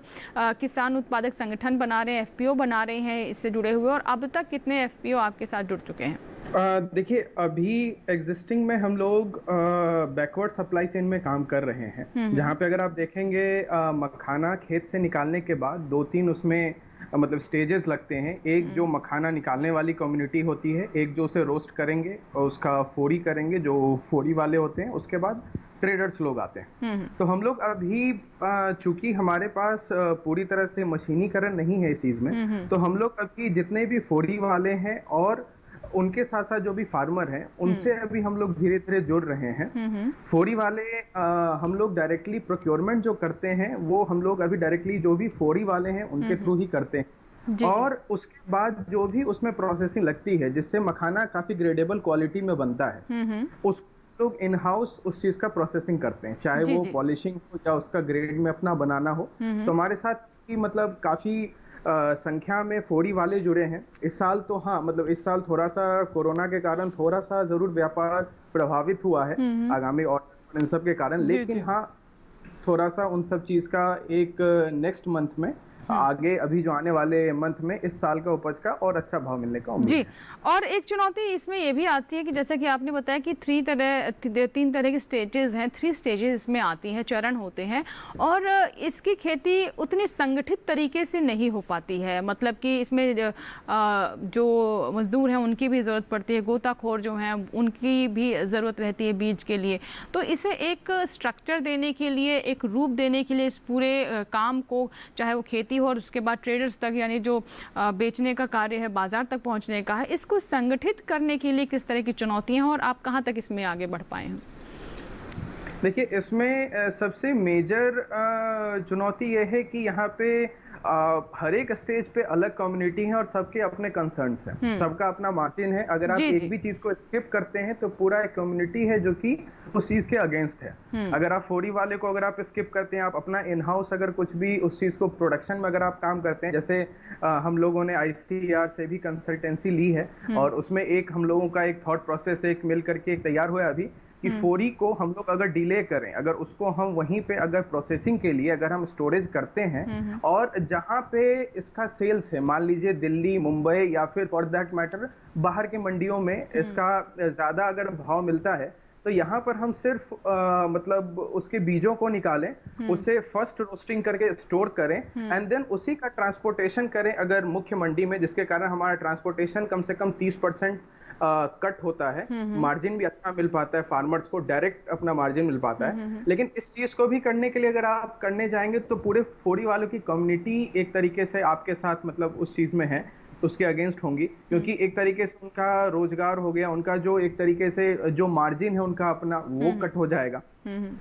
किसान उत्पादक संगठन बना रहे हैं, एफपीओ बना रहे हैं इससे जुड़े हुए, और अब तक कितने एफपीओ आपके साथ जुड़ चुके हैं? देखिए, अभी एग्जिस्टिंग में हम लोग बैकवर्ड सप्लाई चेन में काम कर रहे हैं, जहाँ पे अगर आप देखेंगे मखाना खेत से निकालने के बाद 2-3 उसमें मतलब स्टेजेस लगते हैं। एक जो मखाना निकालने वाली कम्युनिटी होती है, एक जो उसे रोस्ट करेंगे और उसका फोड़ी करेंगे, जो फोड़ी वाले होते हैं, उसके बाद ट्रेडर्स लोग आते हैं। तो हम लोग अभी चूंकि हमारे पास पूरी तरह से मशीनीकरण नहीं है इस चीज में, तो हम लोग अभी जितने भी फोड़ी वाले हैं और उनके साथ साथ जो भी फार्मर हैं उनसे अभी हम लोग धीरे धीरे जुड़ रहे हैं। फोड़ी वाले हम लोग डायरेक्टली प्रोक्योरमेंट जो करते हैं वो हम लोग अभी डायरेक्टली जो भी फोड़ी वाले हैं उनके थ्रू ही करते हैं, और उसके बाद जो भी उसमें प्रोसेसिंग लगती है जिससे मखाना काफी ग्रेडेबल क्वालिटी में बनता है, उस लोग इन हाउस उस चीज का प्रोसेसिंग करते हैं, चाहे वो पॉलिशिंग हो या उसका ग्रेड में अपना बनाना हो। तो हमारे साथ की मतलब काफी संख्या में फोड़ी वाले जुड़े हैं इस साल। तो हाँ, मतलब इस साल थोड़ा सा कोरोना के कारण थोड़ा सा जरूर व्यापार प्रभावित हुआ है आगामी और इन सब के कारण, लेकिन हाँ थोड़ा सा उन सब चीज का एक नेक्स्ट मंथ में आगे अभी जो आने वाले मंथ में इस साल का उपज का और अच्छा भाव मिलने का उम्मीद है। और एक चुनौती इसमें ये भी आती है कि जैसा कि आपने बताया कि 3 तरह के स्टेजेस हैं, 3 स्टेजेस इसमें आती हैं, चरण होते हैं, और इसकी खेती उतनी संगठित तरीके से नहीं हो पाती है। मतलब कि इसमें जो मजदूर हैं उनकी भी ज़रूरत पड़ती है, गोताखोर जो हैं उनकी भी ज़रूरत रहती है बीज के लिए। तो इसे एक स्ट्रक्चर देने के लिए, एक रूप देने के लिए इस पूरे काम को, चाहे वो खेती हो और उसके बाद ट्रेडर्स तक, यानी जो बेचने का कार्य है, बाजार तक पहुंचने का है, इसको संगठित करने के लिए किस तरह की चुनौतियां हैं और आप कहां तक इसमें आगे बढ़ पाए हैं? देखिए, इसमें सबसे मेजर चुनौती यह है कि यहाँ पे हर एक स्टेज पे अलग कम्युनिटी है और सबके अपने कंसर्न्स हैं, सबका अपना मार्जिन है। अगर आप एक भी चीज को स्किप करते हैं तो पूरा एक कम्युनिटी है जो कि उस चीज के अगेंस्ट है। अगर आप फोड़ी वाले को अगर आप स्किप करते हैं, आप अपना इन हाउस अगर कुछ भी उस चीज को प्रोडक्शन में अगर आप काम करते हैं, जैसे हम लोगों ने ICAR से भी कंसल्टेंसी ली है और उसमें एक हम लोगों का एक थॉट प्रोसेस एक मिल करके एक तैयार हुआ अभी कि फोड़ी को हम लोग अगर डिले करें, अगर उसको हम वहीं पे अगर प्रोसेसिंग के लिए अगर हम स्टोरेज करते हैं और जहां पे इसका सेल्स है, मान लीजिए दिल्ली, मुंबई या फिर फॉर दैट मैटर बाहर की मंडियों में इसका ज्यादा अगर भाव मिलता है, तो यहाँ पर हम सिर्फ मतलब उसके बीजों को निकालें, उसे फर्स्ट रोस्टिंग करके स्टोर करें एंड देन उसी का ट्रांसपोर्टेशन करें अगर मुख्य मंडी में, जिसके कारण हमारा ट्रांसपोर्टेशन कम से कम 30% कट होता है, मार्जिन भी अच्छा मिल पाता है, फार्मर्स को डायरेक्ट अपना मार्जिन मिल पाता है। लेकिन इस चीज को भी करने के लिए अगर आप करने जाएंगे तो पूरे फोड़ी वालों की कम्युनिटी एक तरीके से आपके साथ मतलब उस चीज में है, उसके अगेंस्ट होंगी, क्योंकि एक तरीके से उनका रोजगार हो गया, उनका जो एक तरीके से जो मार्जिन है उनका अपना वो कट हो जाएगा।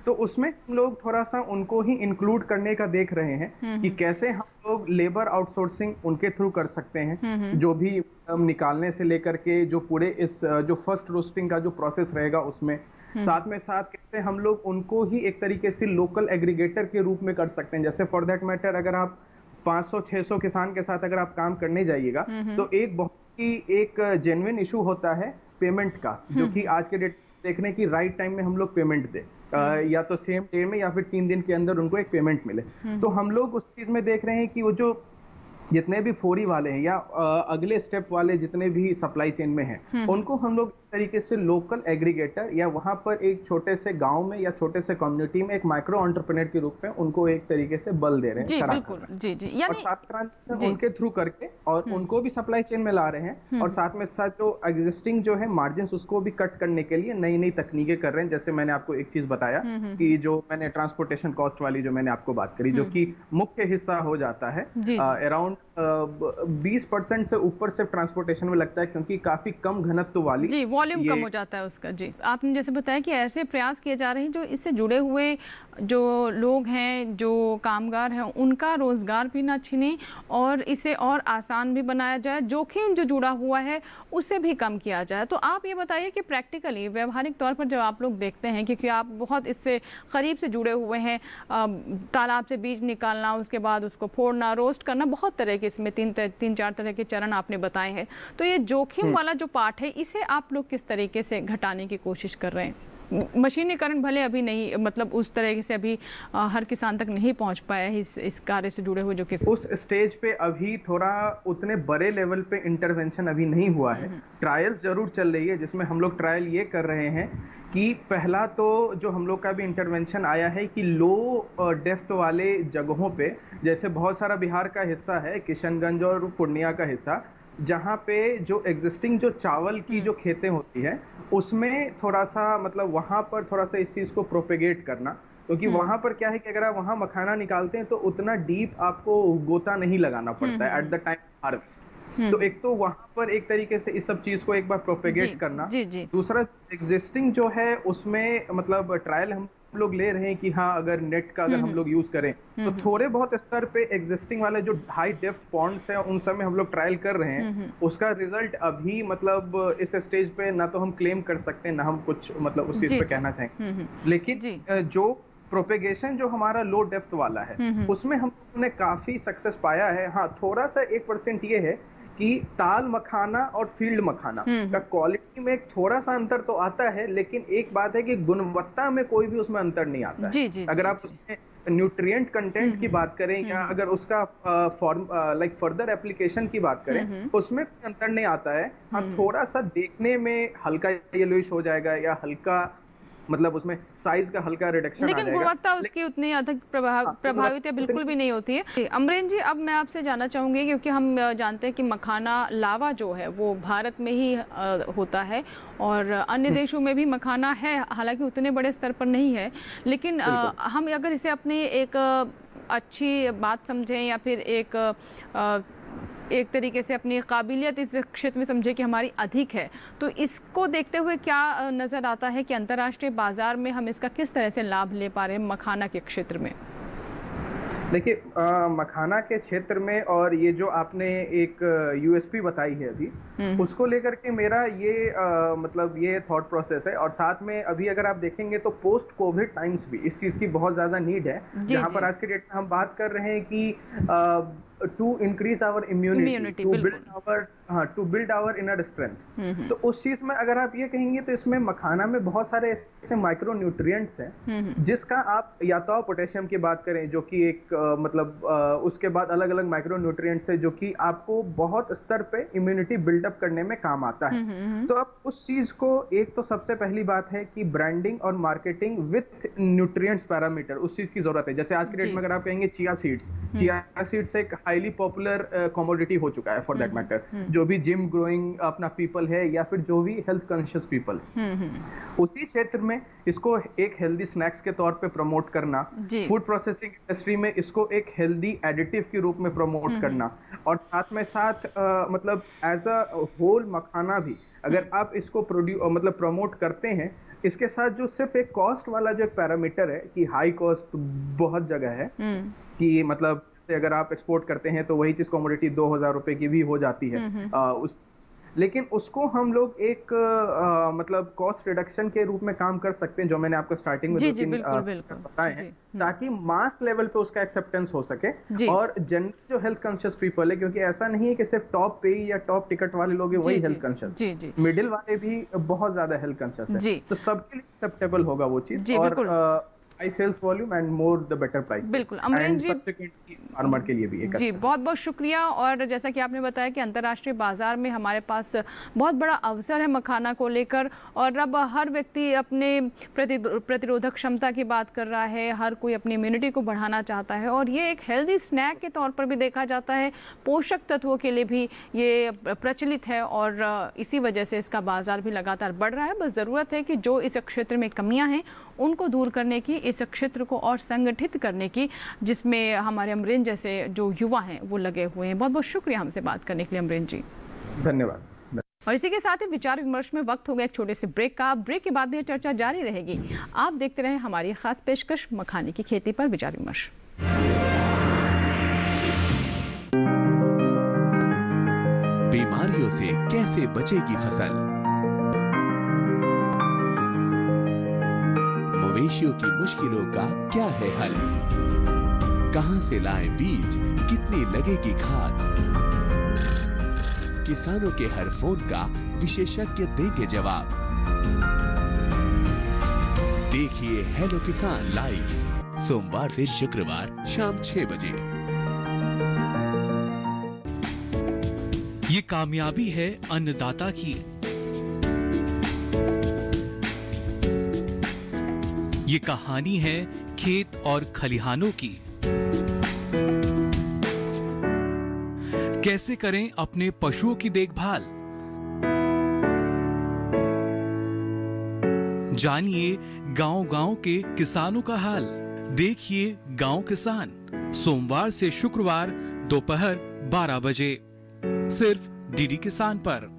तो उसमें हम लोग थोड़ा सा उनको ही इंक्लूड करने का देख रहे हैं कि कैसे हम लोग लेबर आउटसोर्सिंग उनके थ्रू कर सकते हैं, जो भी निकालने से लेकर के जो पूरे इस जो फर्स्ट रोस्टिंग का जो प्रोसेस रहेगा उसमें, साथ में साथ कैसे हम लोग उनको ही एक तरीके से लोकल एग्रीगेटर के रूप में कर सकते हैं। जैसे फॉर दैट मैटर अगर आप 500-600 किसान के साथ अगर आप काम करने जाइएगा तो एक बहुत ही एक जेन्युइन इशू होता है पेमेंट का, जो कि आज के डेट देखने की राइट टाइम में हम लोग पेमेंट दे, या तो सेम डे में या फिर 3 दिन के अंदर उनको एक पेमेंट मिले। तो हम लोग उस चीज में देख रहे हैं कि वो जो जितने भी फोड़ी वाले हैं या अगले स्टेप वाले जितने भी सप्लाई चेन में हैं, उनको हम लोग इस तरीके से लोकल एग्रीगेटर या वहां पर एक छोटे से गांव में या छोटे से कम्युनिटी में एक माइक्रो एंटरप्रेन्योर के रूप में उनको एक तरीके से बल दे रहे हैं। जी बिल्कुल, जी जी, और साथ उनके थ्रू करके और उनको भी सप्लाई चेन में ला रहे हैं, और साथ में साथ जो एग्जिस्टिंग जो है मार्जिन उसको भी कट करने के लिए नई नई तकनीकें कर रहे हैं। जैसे मैंने आपको एक चीज बताया कि जो मैंने ट्रांसपोर्टेशन कॉस्ट वाली जो मैंने आपको बात करी, जो कि मुख्य हिस्सा हो जाता है, अराउंड 20% से ऊपर से ट्रांसपोर्टेशन में लगता है, क्योंकि काफी कम घनत्व वाली जी वॉल्यूम कम हो जाता है उसका। जी आपने जैसे बताया कि ऐसे प्रयास किए जा रहे हैं जो इससे जुड़े हुए जो लोग हैं, जो कामगार हैं, उनका रोजगार भी ना छिने और इसे और आसान भी बनाया जाए, जोखिम जो जुड़ा हुआ है उसे भी कम किया जाए। तो आप ये बताइए कि प्रैक्टिकली व्यवहारिक तौर पर जब आप लोग देखते हैं, क्योंकि आप बहुत इससे करीब से जुड़े हुए हैं, तालाब से बीज निकालना, उसके बाद उसको फोड़ना, रोस्ट करना, बहुत तरह के इसमें तीन चार तरह के चरण आपने बताए हैं। तो ये जोखिम वाला जो पार्ट है, इसे आप लोग किस तरीके से घटाने की कोशिश कर रहे हैं? मशीनीकरण भले अभी नहीं, मतलब उस तरह से अभी हर किसान तक नहीं पहुंच पाया है इस कार्य से जुड़े हुए जो किसान। उस स्टेज पे अभी थोड़ा उतने बड़े लेवल पे इंटरवेंशन अभी नहीं हुआ है। ट्रायल्स जरूर चल रही है, जिसमें हम लोग ट्रायल ये कर रहे हैं कि पहला तो जो हम लोग का भी इंटरवेंशन आया है कि लो डेप्थ वाले जगहों पे, जैसे बहुत सारा बिहार का हिस्सा है, किशनगंज और पूर्णिया का हिस्सा, जहाँ पे जो एग्जिस्टिंग जो चावल की जो खेतें होती है उसमें थोड़ा सा मतलब वहाँ पर थोड़ा सा इस चीज़ को प्रोपेगेट करना, क्योंकि वहाँ पर क्या है कि अगर आप वहाँ मखाना निकालते हैं तो उतना डीप आपको गोता नहीं लगाना पड़ता है एट द टाइम हार्वेस्ट। तो एक तो वहाँ पर एक तरीके से इस सब चीज को एक बार प्रोपेगेट करना। दूसरा एग्जिस्टिंग जो है उसमें मतलब ट्रायल हम लोग ले रहे हैं कि हाँ अगर नेट का अगर हम लोग यूज करें तो थोड़े बहुत स्तर पे एग्जिस्टिंग वाले जो हाई डेप्थ पॉन्ड्स हैं उन सब में हम लोग ट्रायल कर रहे हैं। उसका रिजल्ट अभी मतलब इस स्टेज पे ना तो हम क्लेम कर सकते हैं ना हम कुछ मतलब उस चीज पे कहना चाहेंगे, लेकिन जो प्रोपेगेशन जो हमारा लो डेप्थ वाला है उसमें हमने काफी सक्सेस पाया है। हाँ थोड़ा सा 1% ये है कि ताल मखाना और फील्ड मखाना का क्वालिटी में थोड़ा सा अंतर तो आता है, लेकिन एक बात है कि गुणवत्ता में कोई भी उसमें अंतर नहीं आता है। अगर आप उसमें न्यूट्रिएंट कंटेंट की बात करें या अगर उसका लाइक फर्दर एप्लीकेशन की बात करें उसमें कोई अंतर नहीं आता है। हाँ थोड़ा सा देखने में हल्का येलोइश हो जाएगा या हल्का मतलब उसमें साइज का हल्का रिडक्शन, लेकिन गुणवत्ता उसकी उतनी अधिक प्रभावित बिल्कुल भी नहीं होती है। अमरेंद्र जी, अब मैं आपसे जानना चाहूंगी, क्योंकि हम जानते हैं कि मखाना लावा जो है वो भारत में ही होता है और अन्य देशों में भी मखाना है, हालांकि उतने बड़े स्तर पर नहीं है, लेकिन हम अगर इसे अपनी एक अच्छी बात समझें या फिर एक तरीके से अपनी काबिलियत इस क्षेत्र में समझे कि हमारी अधिक है, तो इसको देखते हुए क्या नज़र आता है कि अंतर्राष्ट्रीय बाजार में हम इसका किस तरह से लाभ ले पा रहे हैं मखाना के क्षेत्र में? देखिए मखाना के क्षेत्र में और ये जो आपने एक यूएसपी बताई है अभी उसको लेकर के मेरा ये मतलब ये थॉट प्रोसेस है। और साथ में अभी अगर आप देखेंगे तो पोस्ट कोविड टाइम्स भी इस चीज की बहुत ज्यादा नीड है, जहां पर आज के डेट में हम बात कर रहे हैं कि to increase our immunity, to build our inner strength। तो उस चीज में अगर आप ये कहेंगे तो इसमें मखाना में बहुत सारे ऐसे माइक्रो न्यूट्रिएंट्स हैं जिसका आप या तो पोटेशियम की बात करें जो कि एक मतलब उसके बाद अलग अलग माइक्रो न्यूट्रिएंट्स है जो कि आपको बहुत स्तर पे इम्यूनिटी बिल्डअप करने में काम आता है। तो अब उस चीज को एक तो सबसे पहली बात है कि ब्रांडिंग और मार्केटिंग विथ न्यूट्रिएंट्स पैरामीटर उस चीज की जरूरत है। जैसे आज के डेट में अगर आप कहेंगे चिया सीड्स एक हाईली पॉपुलर कमोडिटी हो चुका है फॉर दैट मैटर, जो भी जिम ग्रोइंग अपना पीपल है या फिर जो भी हेल्थ कॉन्शियस पीपल उसी क्षेत्र में इसको एक हेल्दी स्नैक्स के तौर पे प्रमोट करना, फूड प्रोसेसिंग इंडस्ट्री में इसको एक हेल्दी एडिटिव के रूप में प्रमोट करना, और साथ में साथ मतलब एज अ होल मखाना भी अगर आप इसको मतलब प्रमोट करते हैं, इसके साथ जो सिर्फ एक कॉस्ट वाला जो एक पैरामीटर है कि हाई कॉस्ट बहुत जगह है कि मतलब अगर आप एक्सपोर्ट करते हैं तो वही चीज कमोडिटी 2000 रुपए की भी हो जाती है लेकिन उसको हम लोग एक मतलब कॉस्ट रिडक्शन के रूप में काम कर सकते हैं, जो मैंने आपको स्टार्टिंग में बताए हैं, ताकि मास लेवल पे उसका एक्सेप्टेंस हो सके और जनरल जो हेल्थ कॉन्शियस पीपल है, क्योंकि ऐसा नहीं है कि सिर्फ टॉप पे या टॉप टिकट वाले लोग हैं वही हेल्थ कॉन्शियस, मिडिल वाले भी बहुत ज्यादा हेल्थ कॉन्शियस है, तो सबके लिए एक्सेप्टेबल होगा वो चीज और high sales volume and more the better price. बिल्कुल अमरेंद्र जी, फार्मर के लिए भी एक जी बहुत बहुत शुक्रिया। और जैसा कि आपने बताया कि अंतर्राष्ट्रीय बाजार में हमारे पास बहुत बड़ा अवसर है मखाना को लेकर, और अब हर व्यक्ति अपने प्रतिरोधक क्षमता की बात कर रहा है, हर कोई अपनी इम्यूनिटी को बढ़ाना चाहता है, और ये एक हेल्दी स्नैक के तौर पर भी देखा जाता है, पोषक तत्वों के लिए भी ये प्रचलित है और इसी वजह से इसका बाजार भी लगातार बढ़ रहा है। बस ज़रूरत है कि जो इस क्षेत्र में कमियाँ हैं उनको दूर करने की इस क्षेत्र को और संगठित करने की, जिसमें हमारे अमरीन जैसे जो युवा हैं वो लगे हुए हैं। बहुत बहुत शुक्रिया हमसे बात करने के लिए अमरीन जी। धन्यवाद। और इसी के साथ ही विचार विमर्श में वक्त हो गया एक छोटे से ब्रेक का। ब्रेक के बाद भी चर्चा जारी रहेगी। आप देखते रहें हमारी खास पेशकश मखाने की खेती पर विचार विमर्श। बीमारियों से कैसे बचेगी फसल, मवेशियों की मुश्किलों का क्या है हल, कहां से लाएं बीज, कितनी लगेगी खाद, किसानों के हर फोन का विशेषज्ञ देंगे जवाब। देखिए हेलो किसान लाइव सोमवार से शुक्रवार शाम 6 बजे। ये कामयाबी है अन्नदाता की, ये कहानी है खेत और खलिहानों की। कैसे करें अपने पशुओं की देखभाल, जानिए गांव-गांव के किसानों का हाल। देखिए गांव किसान सोमवार से शुक्रवार दोपहर 12 बजे सिर्फ डीडी किसान पर।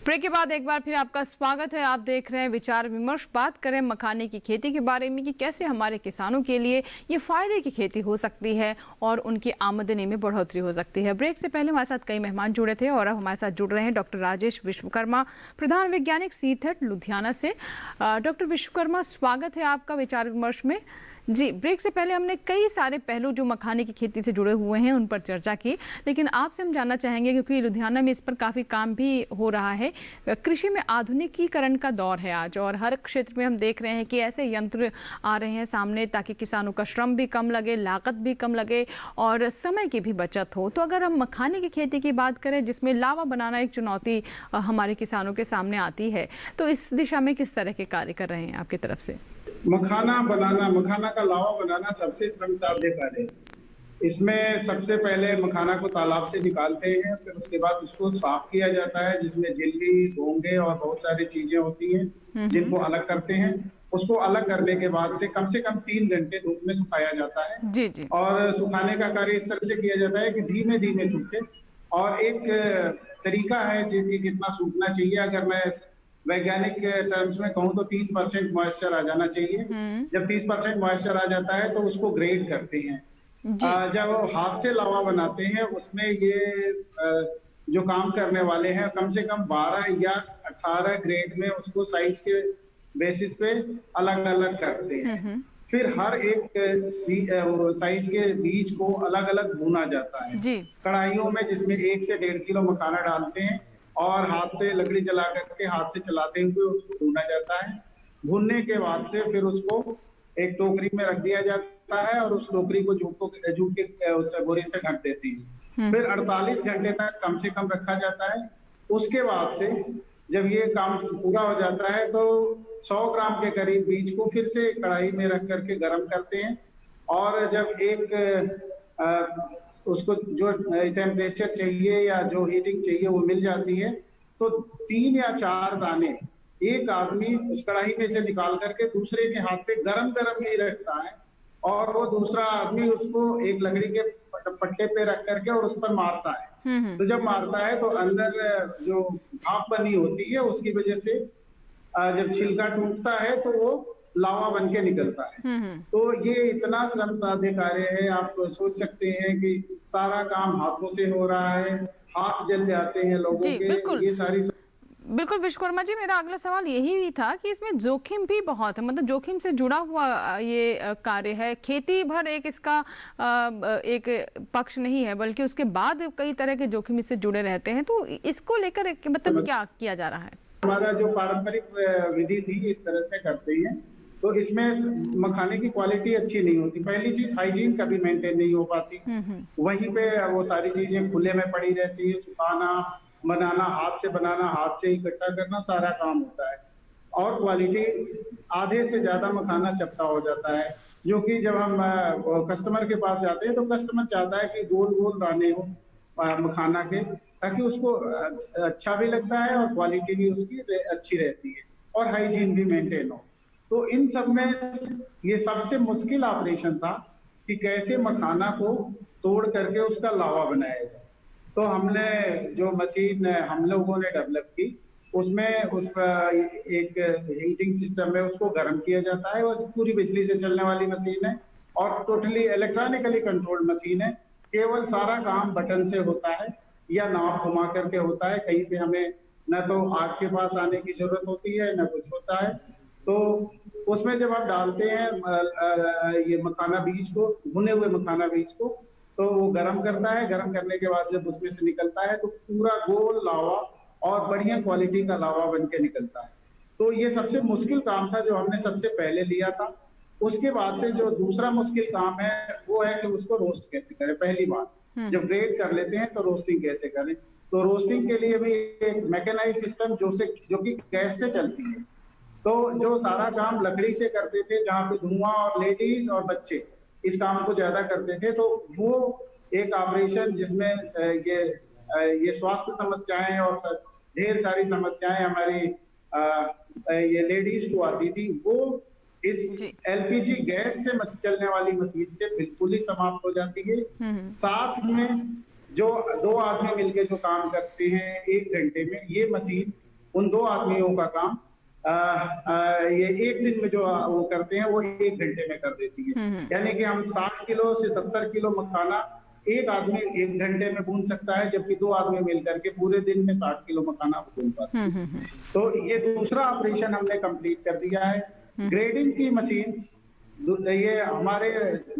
ब्रेक के बाद एक बार फिर आपका स्वागत है। आप देख रहे हैं विचार विमर्श। बात करें मखाने की खेती के बारे में कि कैसे हमारे किसानों के लिए ये फायदे की खेती हो सकती है और उनकी आमदनी में बढ़ोतरी हो सकती है। ब्रेक से पहले हमारे साथ कई मेहमान जुड़े थे और अब हमारे साथ जुड़ रहे हैं डॉक्टर राजेश विश्वकर्मा, प्रधान वैज्ञानिक सीथेट लुधियाना से। डॉक्टर विश्वकर्मा, स्वागत है आपका विचार विमर्श में। जी, ब्रेक से पहले हमने कई सारे पहलू जो मखाने की खेती से जुड़े हुए हैं उन पर चर्चा की, लेकिन आपसे हम जानना चाहेंगे क्योंकि लुधियाना में इस पर काफ़ी काम भी हो रहा है। कृषि में आधुनिकीकरण का दौर है आज और हर क्षेत्र में हम देख रहे हैं कि ऐसे यंत्र आ रहे हैं सामने ताकि किसानों का श्रम भी कम लगे, लागत भी कम लगे और समय की भी बचत हो। तो अगर हम मखाने की खेती की बात करें जिसमें लावा बनाना एक चुनौती हमारे किसानों के सामने आती है, तो इस दिशा में किस तरह के कार्य कर रहे हैं आपकी तरफ से? मखाना का लावा बनाना सबसे श्रम साध्य कार्य है। इसमें सबसे पहले मखाना को तालाब से निकालते हैं, फिर उसके बाद उसको साफ किया जाता है जिसमें झिल्ली, घोंगे और बहुत सारी चीजें होती हैं जिनको अलग करते हैं। उसको अलग करने के बाद से कम 3 घंटे धूप में सुखाया जाता है। जी जी। और सुखाने का कार्य इस तरह से किया जाता है कि धीमे धीमे सूखे और एक तरीका है कि कितना सूखना चाहिए। अगर मैं वैज्ञानिक टर्म्स में कहूँ तो 30% मॉइस्चर आ जाना चाहिए। जब 30% मॉइस्चर आ जाता है तो उसको ग्रेड करते हैं। जब हाथ से लावा बनाते हैं उसमें ये जो काम करने वाले हैं कम से कम 12 या 18 ग्रेड में उसको साइज के बेसिस पे अलग अलग करते हैं। फिर हर एक साइज के बीज को अलग अलग भूना जाता है कढ़ाइयों में, जिसमें 1 से 1.5 किलो मखाना डालते हैं और हाथ से लकड़ी जला करके हाथ से चलाते हुए उसको भूना जाता है। भूनने के बाद से फिर उसको एक टोकरी में रख दिया जाता है और उस टोकरी को जूट के उस बोरी से ढक देते हैं। फिर 48 घंटे तक कम से कम रखा जाता है। उसके बाद से जब ये काम पूरा हो जाता है तो 100 ग्राम के करीब बीज को फिर से कढ़ाई में रख करके गर्म करते हैं और जब एक उसको जो टेम्परेचर चाहिए या जो हीटिंग चाहिए वो मिल जाती है तो 3 या 4 दाने एक आदमी उस कढ़ाई में से निकाल करके दूसरे के हाथ पे गरम ही रखता है और वो दूसरा आदमी उसको एक लकड़ी के पट्टे पे रख करके और उस पर मारता है। तो जब मारता है तो अंदर जो भाप बनी होती है उसकी वजह से जब छिलका टूटता है तो वो लावा बन के निकलता है। तो ये इतना श्रम साध्य कार्य है, आप सोच सकते हैं कि सारा काम हाथों से हो रहा है, हाथ जल जाते हैं लोगों के। ये सारी बिल्कुल विश्वकर्मा जी, मेरा अगला सवाल यही भी था कि इसमें जोखिम भी बहुत है, मतलब जोखिम से जुड़ा हुआ ये कार्य है। खेती भर एक इसका एक पक्ष नहीं है बल्कि उसके बाद कई तरह के जोखिम इससे जुड़े रहते हैं। तो इसको लेकर मतलब क्या किया जा रहा है? हमारा जो पारंपरिक विधि थी इस तरह से करते हैं तो इसमें मखाने की क्वालिटी अच्छी नहीं होती। पहली चीज हाइजीन कभी मेंटेन नहीं हो पाती, वहीं पे वो सारी चीजें खुले में पड़ी रहती है। सुखाना, बनाना, हाथ से बनाना, हाथ से इकट्ठा करना सारा काम होता है और क्वालिटी आधे से ज्यादा मखाना चपटा हो जाता है। जो कि जब हम कस्टमर के पास जाते हैं तो कस्टमर चाहता है कि गोल गोल दाने हो मखाना के, ताकि उसको अच्छा भी लगता है और क्वालिटी भी उसकी अच्छी रहती है। और हाइजीन भी मेंटेन हो। तो इन सब में ये सबसे मुश्किल ऑपरेशन था कि कैसे मखाना को तोड़ करके उसका लावा बनाया जाए। तो हमने जो मशीन हम लोगों ने डेवलप की, उसमें उसका एक हीटिंग सिस्टम है, उसको गर्म किया जाता है, और पूरी बिजली से चलने वाली मशीन है और टोटली इलेक्ट्रॉनिकली कंट्रोल्ड मशीन है। केवल सारा काम बटन से होता है या नाप घुमा करके होता है। कहीं पे हमें न तो आग के पास आने की जरूरत होती है न कुछ होता है। तो उसमें जब आप डालते हैं ये मखाना बीज को, भुने हुए मखाना बीज को, तो वो गर्म करता है। गर्म करने के बाद जब उसमें से निकलता है तो पूरा गोल लावा और बढ़िया क्वालिटी का लावा बन के निकलता है। तो ये सबसे मुश्किल काम था जो हमने सबसे पहले लिया था। उसके बाद से जो दूसरा मुश्किल काम है वो है कि उसको रोस्ट कैसे करें। पहली बात जब ग्रेड कर लेते हैं तो रोस्टिंग कैसे करें। तो रोस्टिंग के लिए भी एक मैकेनाइज सिस्टम जो कि गैस से चलती है। तो जो सारा काम लकड़ी से करते थे, जहाँ पे धुआं और लेडीज और बच्चे इस काम को ज्यादा करते थे, तो वो एक ऑपरेशन जिसमें ये स्वास्थ्य समस्याएं और ढेर सारी समस्याएं हमारी ये लेडीज को आती थी, वो इस एलपीजी गैस से चलने वाली मशीन से बिल्कुल ही समाप्त हो जाती है। साथ में जो 2 आदमी मिलके जो काम करते हैं 1 घंटे में, ये मशीन उन 2 आदमियों का काम ये 1 दिन में जो वो करते हैं वो 1 घंटे में कर देती है। यानी कि हम 60 किलो से 70 किलो मखाना एक आदमी 1 घंटे में भून सकता है, जबकि 2 आदमी मिलकर के पूरे दिन में 60 किलो मखाना भून पाते हैं। तो ये दूसरा ऑपरेशन हमने कंप्लीट कर दिया है। ग्रेडिंग की मशीन, ये हमारे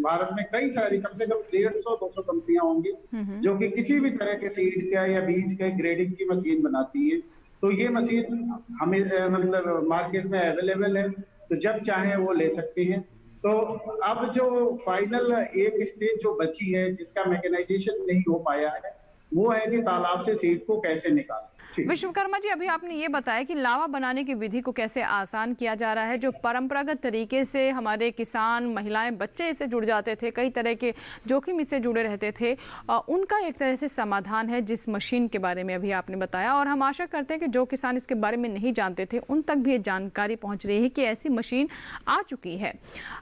भारत में कई सारी, कम से कम 150-200 कंपनियां होंगी जो कि किसी भी तरह के सीड का या बीज का ग्रेडिंग की मशीन बनाती है। तो ये मशीन हमें मतलब मार्केट में अवेलेबल है, तो जब चाहे वो ले सकते हैं। तो अब जो फाइनल एक स्टेज जो बची है जिसका मैकेनाइजेशन नहीं हो पाया है, वो है कि तालाब से सीड को कैसे निकालें। विश्वकर्मा जी, अभी आपने ये बताया कि लावा बनाने की विधि को कैसे आसान किया जा रहा है। जो परंपरागत तरीके से हमारे किसान, महिलाएं, बच्चे इससे जुड़ जाते थे, कई तरह के जोखिम इससे जुड़े रहते थे, उनका एक तरह से समाधान है जिस मशीन के बारे में अभी आपने बताया। और हम आशा करते हैं कि जो किसान इसके बारे में नहीं जानते थे उन तक भी ये जानकारी पहुँच रही है कि ऐसी मशीन आ चुकी है।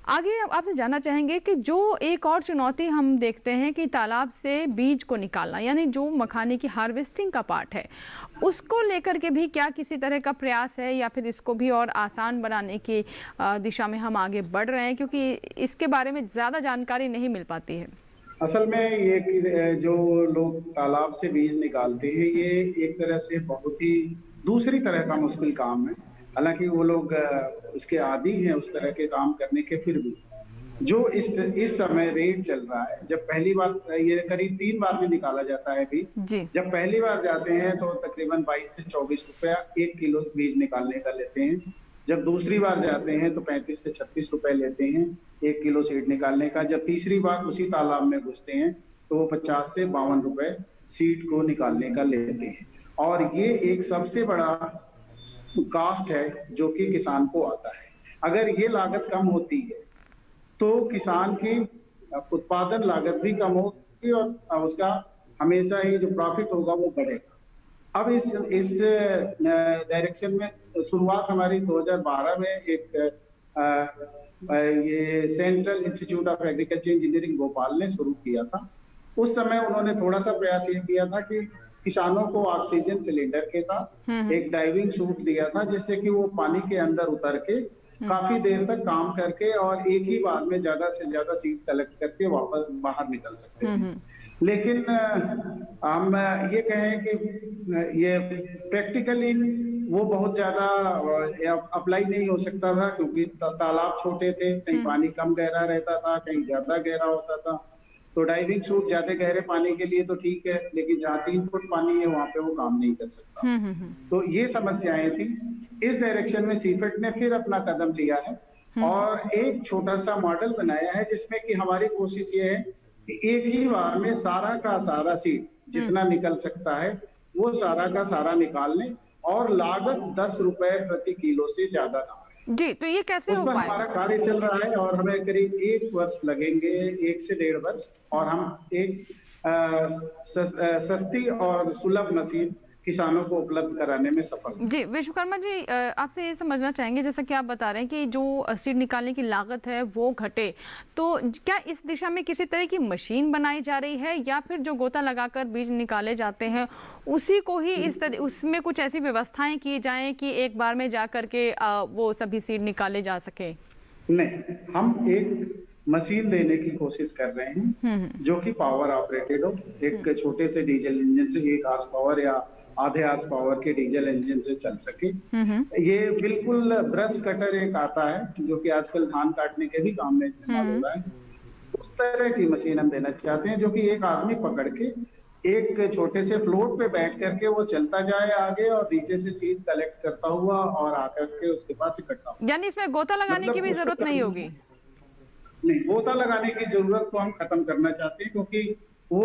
आगे आपसे जानना चाहेंगे कि जो एक और चुनौती हम देखते हैं कि तालाब से बीज को निकालना, यानी जो मखाने की हार्वेस्टिंग का पार्ट है, उसको लेकर के भी क्या किसी तरह का प्रयास है या फिर इसको भी और आसान बनाने की दिशा में हम आगे बढ़ रहे हैं, क्योंकि इसके बारे में ज़्यादा जानकारी नहीं मिल पाती है। असल में ये जो लोग तालाब से बीज निकालते हैं, ये एक तरह से बहुत ही दूसरी तरह का मुश्किल काम है। हालांकि वो लोग उसके आदी हैं उस तरह के काम करने के, फिर भी जो इस समय रेट चल रहा है, जब पहली बार ये करीब 3 बार में निकाला जाता है बीज। जब पहली बार जाते हैं तो तकरीबन 22 से 24 रुपया 1 किलो बीज निकालने का लेते हैं। जब दूसरी बार जाते हैं तो 35 से 36 रुपए लेते हैं 1 किलो सीड निकालने का। जब तीसरी बार उसी तालाब में घुसते हैं तो वो 50 से 52 रुपए सीड को निकालने का लेते हैं। और ये एक सबसे बड़ा कास्ट है जो कि किसान को आता है। अगर ये लागत कम होती है तो किसान की उत्पादन लागत भी कम होगी और उसका हमेशा ही जो प्रॉफिट होगा वो बढ़ेगा। अब इस डायरेक्शन में शुरुआत हमारी 2012 में एक ये central institute of agriculture engineering Bhopal ने शुरू किया था। उस समय उन्होंने थोड़ा सा प्रयास ये किया था कि किसानों को ऑक्सीजन सिलेंडर के साथ एक डाइविंग सूट दिया था, जिससे कि वो पानी के अंदर उतर के काफी देर तक काम करके और एक ही बार में ज्यादा से ज्यादा सीड कलेक्ट करके वापस बाहर निकल सकते हैं। लेकिन हम ये कहें कि ये प्रैक्टिकली वो बहुत ज्यादा अप्लाई नहीं हो सकता था, क्योंकि तालाब छोटे थे, कहीं पानी कम गहरा रहता था, कहीं ज्यादा गहरा होता था। तो डाइविंग सूट ज्यादा गहरे पानी के लिए तो ठीक है, लेकिन जहाँ 3 फुट पानी है वहां पे वो काम नहीं कर सकता। तो ये समस्याएं थी। इस डायरेक्शन में सीफेट ने फिर अपना कदम लिया है और एक छोटा सा मॉडल बनाया है, जिसमें कि हमारी कोशिश ये है कि एक ही बार में सारा का सारा सीड जितना निकल सकता है वो सारा का सारा निकाल लें और लागत 10 रुपए प्रति किलो से ज्यादा ना हो। जी, तो ये कैसे हो पाएगा? हमारा कार्य चल रहा है और हमें करीब 1 वर्ष लगेंगे, 1 से 1.5 वर्ष, और हम एक सस्ती और सुलभ मशीन किसानों को उपलब्ध कराने में सफल हैं। जी विश्वकर्मा जी, आपसे ये समझना चाहेंगे, जैसा कि आप बता रहे हैं कि जो सीड निकालने की लागत है वो घटे, तो क्या इस दिशा में किसी तरह की मशीन बनाई जा रही है या फिर जो गोता लगाकर बीज निकाले जाते हैं उसी को ही उसमें कुछ ऐसी व्यवस्थाएं की जाएं कि एक बार में जा करके वो सभी सीड निकाले जा सके? नहीं, हम एक मशीन देने की कोशिश कर रहे हैं जो कि पावर ऑपरेटेड हो, एक छोटे से डीजल इंजन से 1 हॉर्स पावर या आधे हॉर्स पावर के डीजल इंजन से चल सके। ये बिल्कुल ब्रश कटर एक आता है जो कि आजकल धान काटने के भी काम में इस्तेमाल हो रहा है, उस तरह की मशीन हम देना चाहते हैं जो कि एक आदमी पकड़ के एक छोटे से फ्लोट पे बैठ करके वो चलता जाए आगे और नीचे से चीज कलेक्ट करता हुआ और आकर के उसके पास इकट्ठा हो। यानी इसमें गोता लगाने की भी जरूरत नहीं होगी? नहीं, गोता लगाने की जरूरत को हम खत्म करना चाहते हैं, क्योंकि वो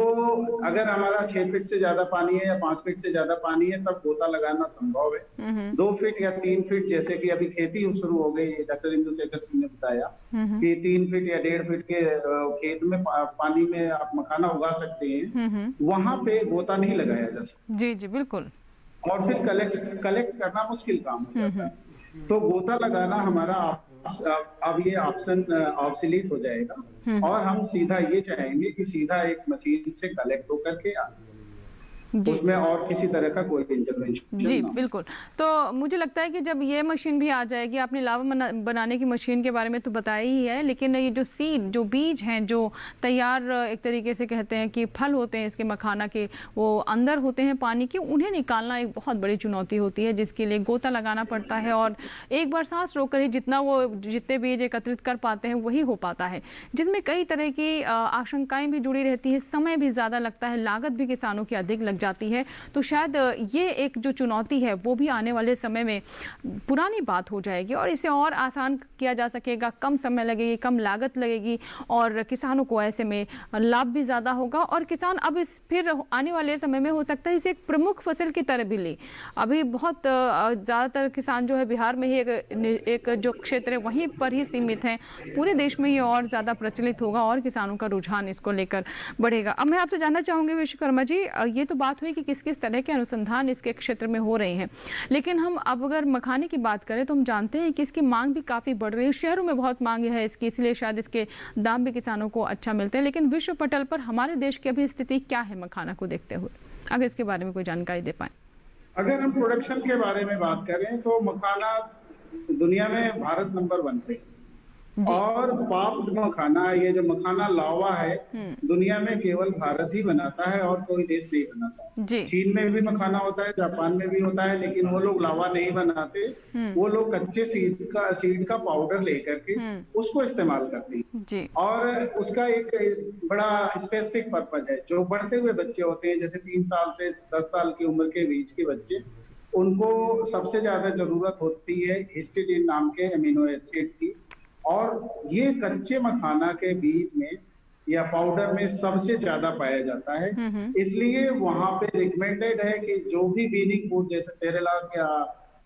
अगर हमारा 6 फीट से ज्यादा पानी है या 5 फीट से ज्यादा पानी है तब गोता लगाना संभव है। 2 फीट या 3 फीट, जैसे कि अभी खेती शुरू हो गई, डॉक्टर इंदुशेखर सिंह ने बताया कि 3 फीट या 1.5 फीट के खेत में पानी में आप मखाना उगा सकते हैं, वहां पे गोता नहीं लगाया जा सकता। जी जी बिल्कुल। और फिर कलेक्ट करना मुश्किल काम हो जाता है, तो गोता लगाना हमारा अब ये ऑप्शन ऑब्सोलीट हो जाएगा और हम सीधा ये चाहेंगे कि सीधा एक मशीन से कलेक्ट होकर के उसमें और किसी तरह का कोई इंटरवेंशन जी बिल्कुल। तो मुझे लगता है कि जब ये मशीन भी आ जाएगी, आपने लावा बनाने की मशीन के बारे में तो बताया ही है, लेकिन ये जो सीड, जो बीज हैं, जो तैयार एक तरीके से कहते हैं कि फल होते हैं इसके मखाना के, वो अंदर होते हैं पानी के, उन्हें निकालना एक बहुत बड़ी चुनौती होती है जिसके लिए गोता लगाना पड़ता है और एक बार सांस रोककर ही जितने बीज एकत्रित कर पाते हैं वही हो पाता है, जिसमें कई तरह की आशंकाएं भी जुड़ी रहती है, समय भी ज़्यादा लगता है, लागत भी किसानों की अधिक लग जाती है। तो शायद ये एक जो चुनौती है वो भी आने वाले समय में पुरानी बात हो जाएगी और इसे और आसान किया जा सकेगा, कम समय लगेगी, कम लागत लगेगी और किसानों को ऐसे में लाभ भी ज़्यादा होगा और किसान अब इस फिर आने वाले समय में हो सकता है इसे एक प्रमुख फसल की तरह भी ले। अभी बहुत ज़्यादातर किसान जो है बिहार में ही एक जो क्षेत्र है वहीं पर ही सीमित हैं, पूरे देश में ये और ज़्यादा प्रचलित होगा और किसानों का रुझान इसको लेकर बढ़ेगा। अब मैं आपसे जानना चाहूँगी विश्वकर्मा जी, ये तो बात हुई कि किस किस तरह के अनुसंधान इसके क्षेत्र में हो रहे हैं, लेकिन हम अब अगर मखाने की बात करें तो हम जानते हैं कि इसकी मांग भी काफ़ी बढ़ रही है, शहरों में बहुत मांग है इसकी, इसलिए शायद इसके दाम भी किसानों को अच्छा मिलते हैं, लेकिन विश्व पटल पर हमारे देश की अभी स्थिति क्या है मखाना को देखते हुए, अगर इसके बारे में कोई जानकारी दे पाए? अगर हम प्रोडक्शन के बारे में बात करें तो मखाना दुनिया में भारत नंबर 1 पे और पॉप्ड मखाना, ये जो मखाना लावा है दुनिया में केवल भारत ही बनाता है और कोई देश नहीं बनाता। चीन में भी मखाना होता है, जापान में भी होता है, लेकिन वो लोग लावा नहीं बनाते, वो लोग कच्चे सीड का पाउडर लेकर के उसको इस्तेमाल करते हैं और उसका एक बड़ा स्पेसिफिक पर्पज है। जो बढ़ते हुए बच्चे होते हैं, जैसे 3 साल से 10 साल की उम्र के बीच के बच्चे, उनको सबसे ज्यादा जरूरत होती है हिस्टिडीन नाम के अमीनो एसिड की, और ये कच्चे मखाना के बीज में या पाउडर में सबसे ज्यादा पाया जाता है। इसलिए वहां पे रिकमेंडेड है कि जो भी वीनिंग फूड जैसे सेरेलाक या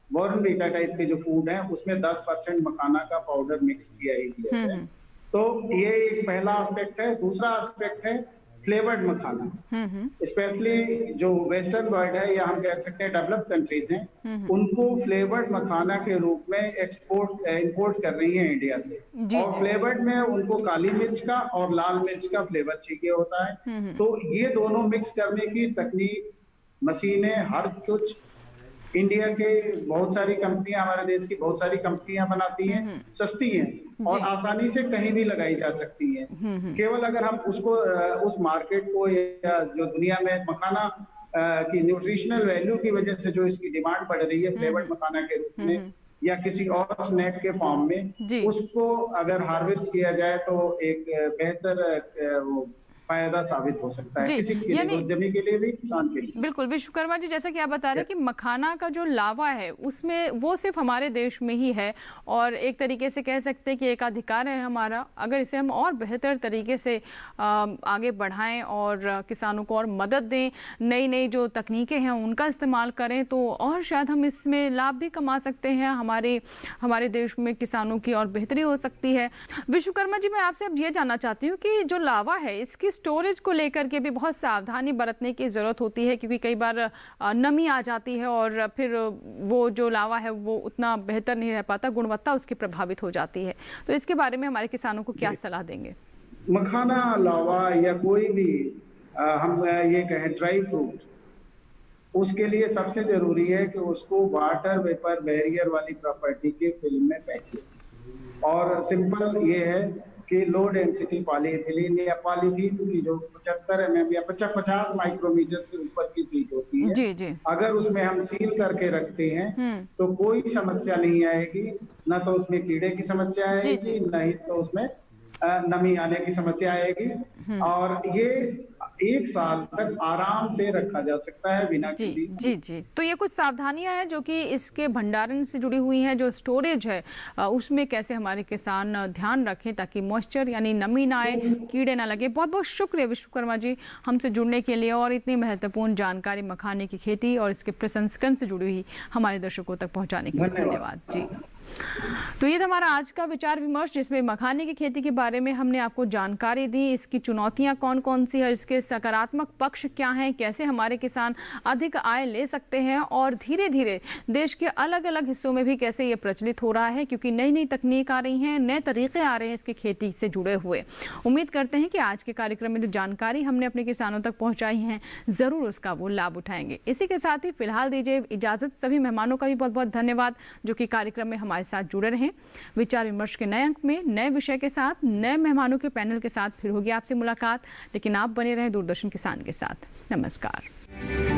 बॉर्नवीटा टाइप के जो फूड है उसमें 10% मखाना का पाउडर मिक्स किया ही दिया है। तो ये एक पहला एस्पेक्ट है। दूसरा एस्पेक्ट है फ्लेवर्ड मखाना, स्पेशली जो वेस्टर्न वर्ल्ड है या हम कह सकते हैं डेवलप्ड कंट्रीज हैं, उनको फ्लेवर्ड मखाना के रूप में इंपोर्ट कर रही है इंडिया से, और फ्लेवर्ड में उनको काली मिर्च का और लाल मिर्च का फ्लेवर चाहिए होता है। तो ये दोनों मिक्स करने की तकनीक, मशीनें, हर कुछ इंडिया के बहुत सारी कंपनियां, हमारे देश की बहुत सारी कंपनियां बनाती हैं, सस्ती हैं और आसानी से कहीं भी लगाई जा सकती हैं। केवल अगर हम उसको उस मार्केट को या जो दुनिया में मखाना की न्यूट्रिशनल वैल्यू की वजह से जो इसकी डिमांड बढ़ रही है फ्लेवर्ड मखाना के रूप में या किसी और स्नैक के फॉर्म में, उसको अगर हार्वेस्ट किया जाए तो एक बेहतर फायदा साबित हो सकता है किसी के लिए, उद्यमी के लिए भी, किसान के लिए। बिल्कुल विश्वकर्मा जी, जैसा कि आप बता रहे हैं कि मखाना का जो लावा है उसमें वो सिर्फ हमारे देश में ही है और एक तरीके से कह सकते हैं कि एक अधिकार है हमारा। अगर इसे हम और बेहतर तरीके से आगे बढ़ाएं और किसानों को और मदद दें, नई नई जो तकनीकें हैं उनका इस्तेमाल करें तो और शायद हम इसमें लाभ भी कमा सकते हैं, हमारे देश में किसानों की और बेहतरी हो सकती है। विश्वकर्मा जी, मैं आपसे अब ये जानना चाहती हूँ कि जो लावा है इसकी स्टोरेज को लेकर के भी बहुत सावधानी बरतने की ज़रूरत होती है, क्योंकि कई बार नमी आ जाती है और फिर वो जो लावा है वो उतना बेहतर नहीं रह पाता, गुणवत्ता उसकी प्रभावित हो जाती है। तो इसके बारे में हमारे किसानों को क्या सलाह देंगे? मखाना, लावा या कोई भी हम ये कहें ड्राई फ्रूट, उसके लिए सबसे जरूरी है कि उसको वाटर वेपर बैरियर वाली प्रॉपर्टी के फिल्म में पैक किया। और सिंपल ये है कि लो डेंसिटी पॉलीएथिलीन या पॉलीथीन की जो 75 mm या 50 माइक्रोमीटर से ऊपर की शीट होती है, जी जी, अगर उसमें हम सील करके रखते हैं तो कोई समस्या नहीं आएगी, ना तो उसमें कीड़े की समस्या आएगी, नहीं तो उसमें नमी आने की समस्या आएगी। और ये 1 साल तक आराम से रखा जा सकता है बिना किसी। जी जी, तो ये कुछ सावधानियां हैं जो कि इसके भंडारण से जुड़ी हुई हैं, जो स्टोरेज है उसमें कैसे हमारे किसान ध्यान रखें ताकि मॉइस्चर यानी नमी ना आए, कीड़े ना लगे। बहुत बहुत शुक्रिया विश्वकर्मा जी हमसे जुड़ने के लिए और इतनी महत्वपूर्ण जानकारी मखाने की खेती और इसके प्रसंस्करण से जुड़ी हुई हमारे दर्शकों तक पहुँचाने के लिए धन्यवाद जी। तो ये था हमारा आज का विचार विमर्श, जिसमें मखाने की खेती के बारे में हमने आपको जानकारी दी, इसकी चुनौतियां कौन कौन सी है, इसके सकारात्मक पक्ष क्या हैं, कैसे हमारे किसान अधिक आय ले सकते हैं और धीरे धीरे देश के अलग अलग हिस्सों में भी कैसे ये प्रचलित हो रहा है, क्योंकि नई नई तकनीक आ रही हैं, नए तरीके आ रहे हैं इसकी खेती से जुड़े हुए। उम्मीद करते हैं कि आज के कार्यक्रम में जो जानकारी हमने अपने किसानों तक पहुँचाई है ज़रूर उसका वो लाभ उठाएंगे। इसी के साथ ही फिलहाल दीजिए इजाज़त। सभी मेहमानों का भी बहुत बहुत धन्यवाद जो कि कार्यक्रम में हमारे साथ जुड़े रहें। विचार विमर्श के नए अंक में नए विषय के साथ, नए मेहमानों के पैनल के साथ फिर होगी आपसे मुलाकात, लेकिन आप बने रहें दूरदर्शन किसान के साथ। नमस्कार।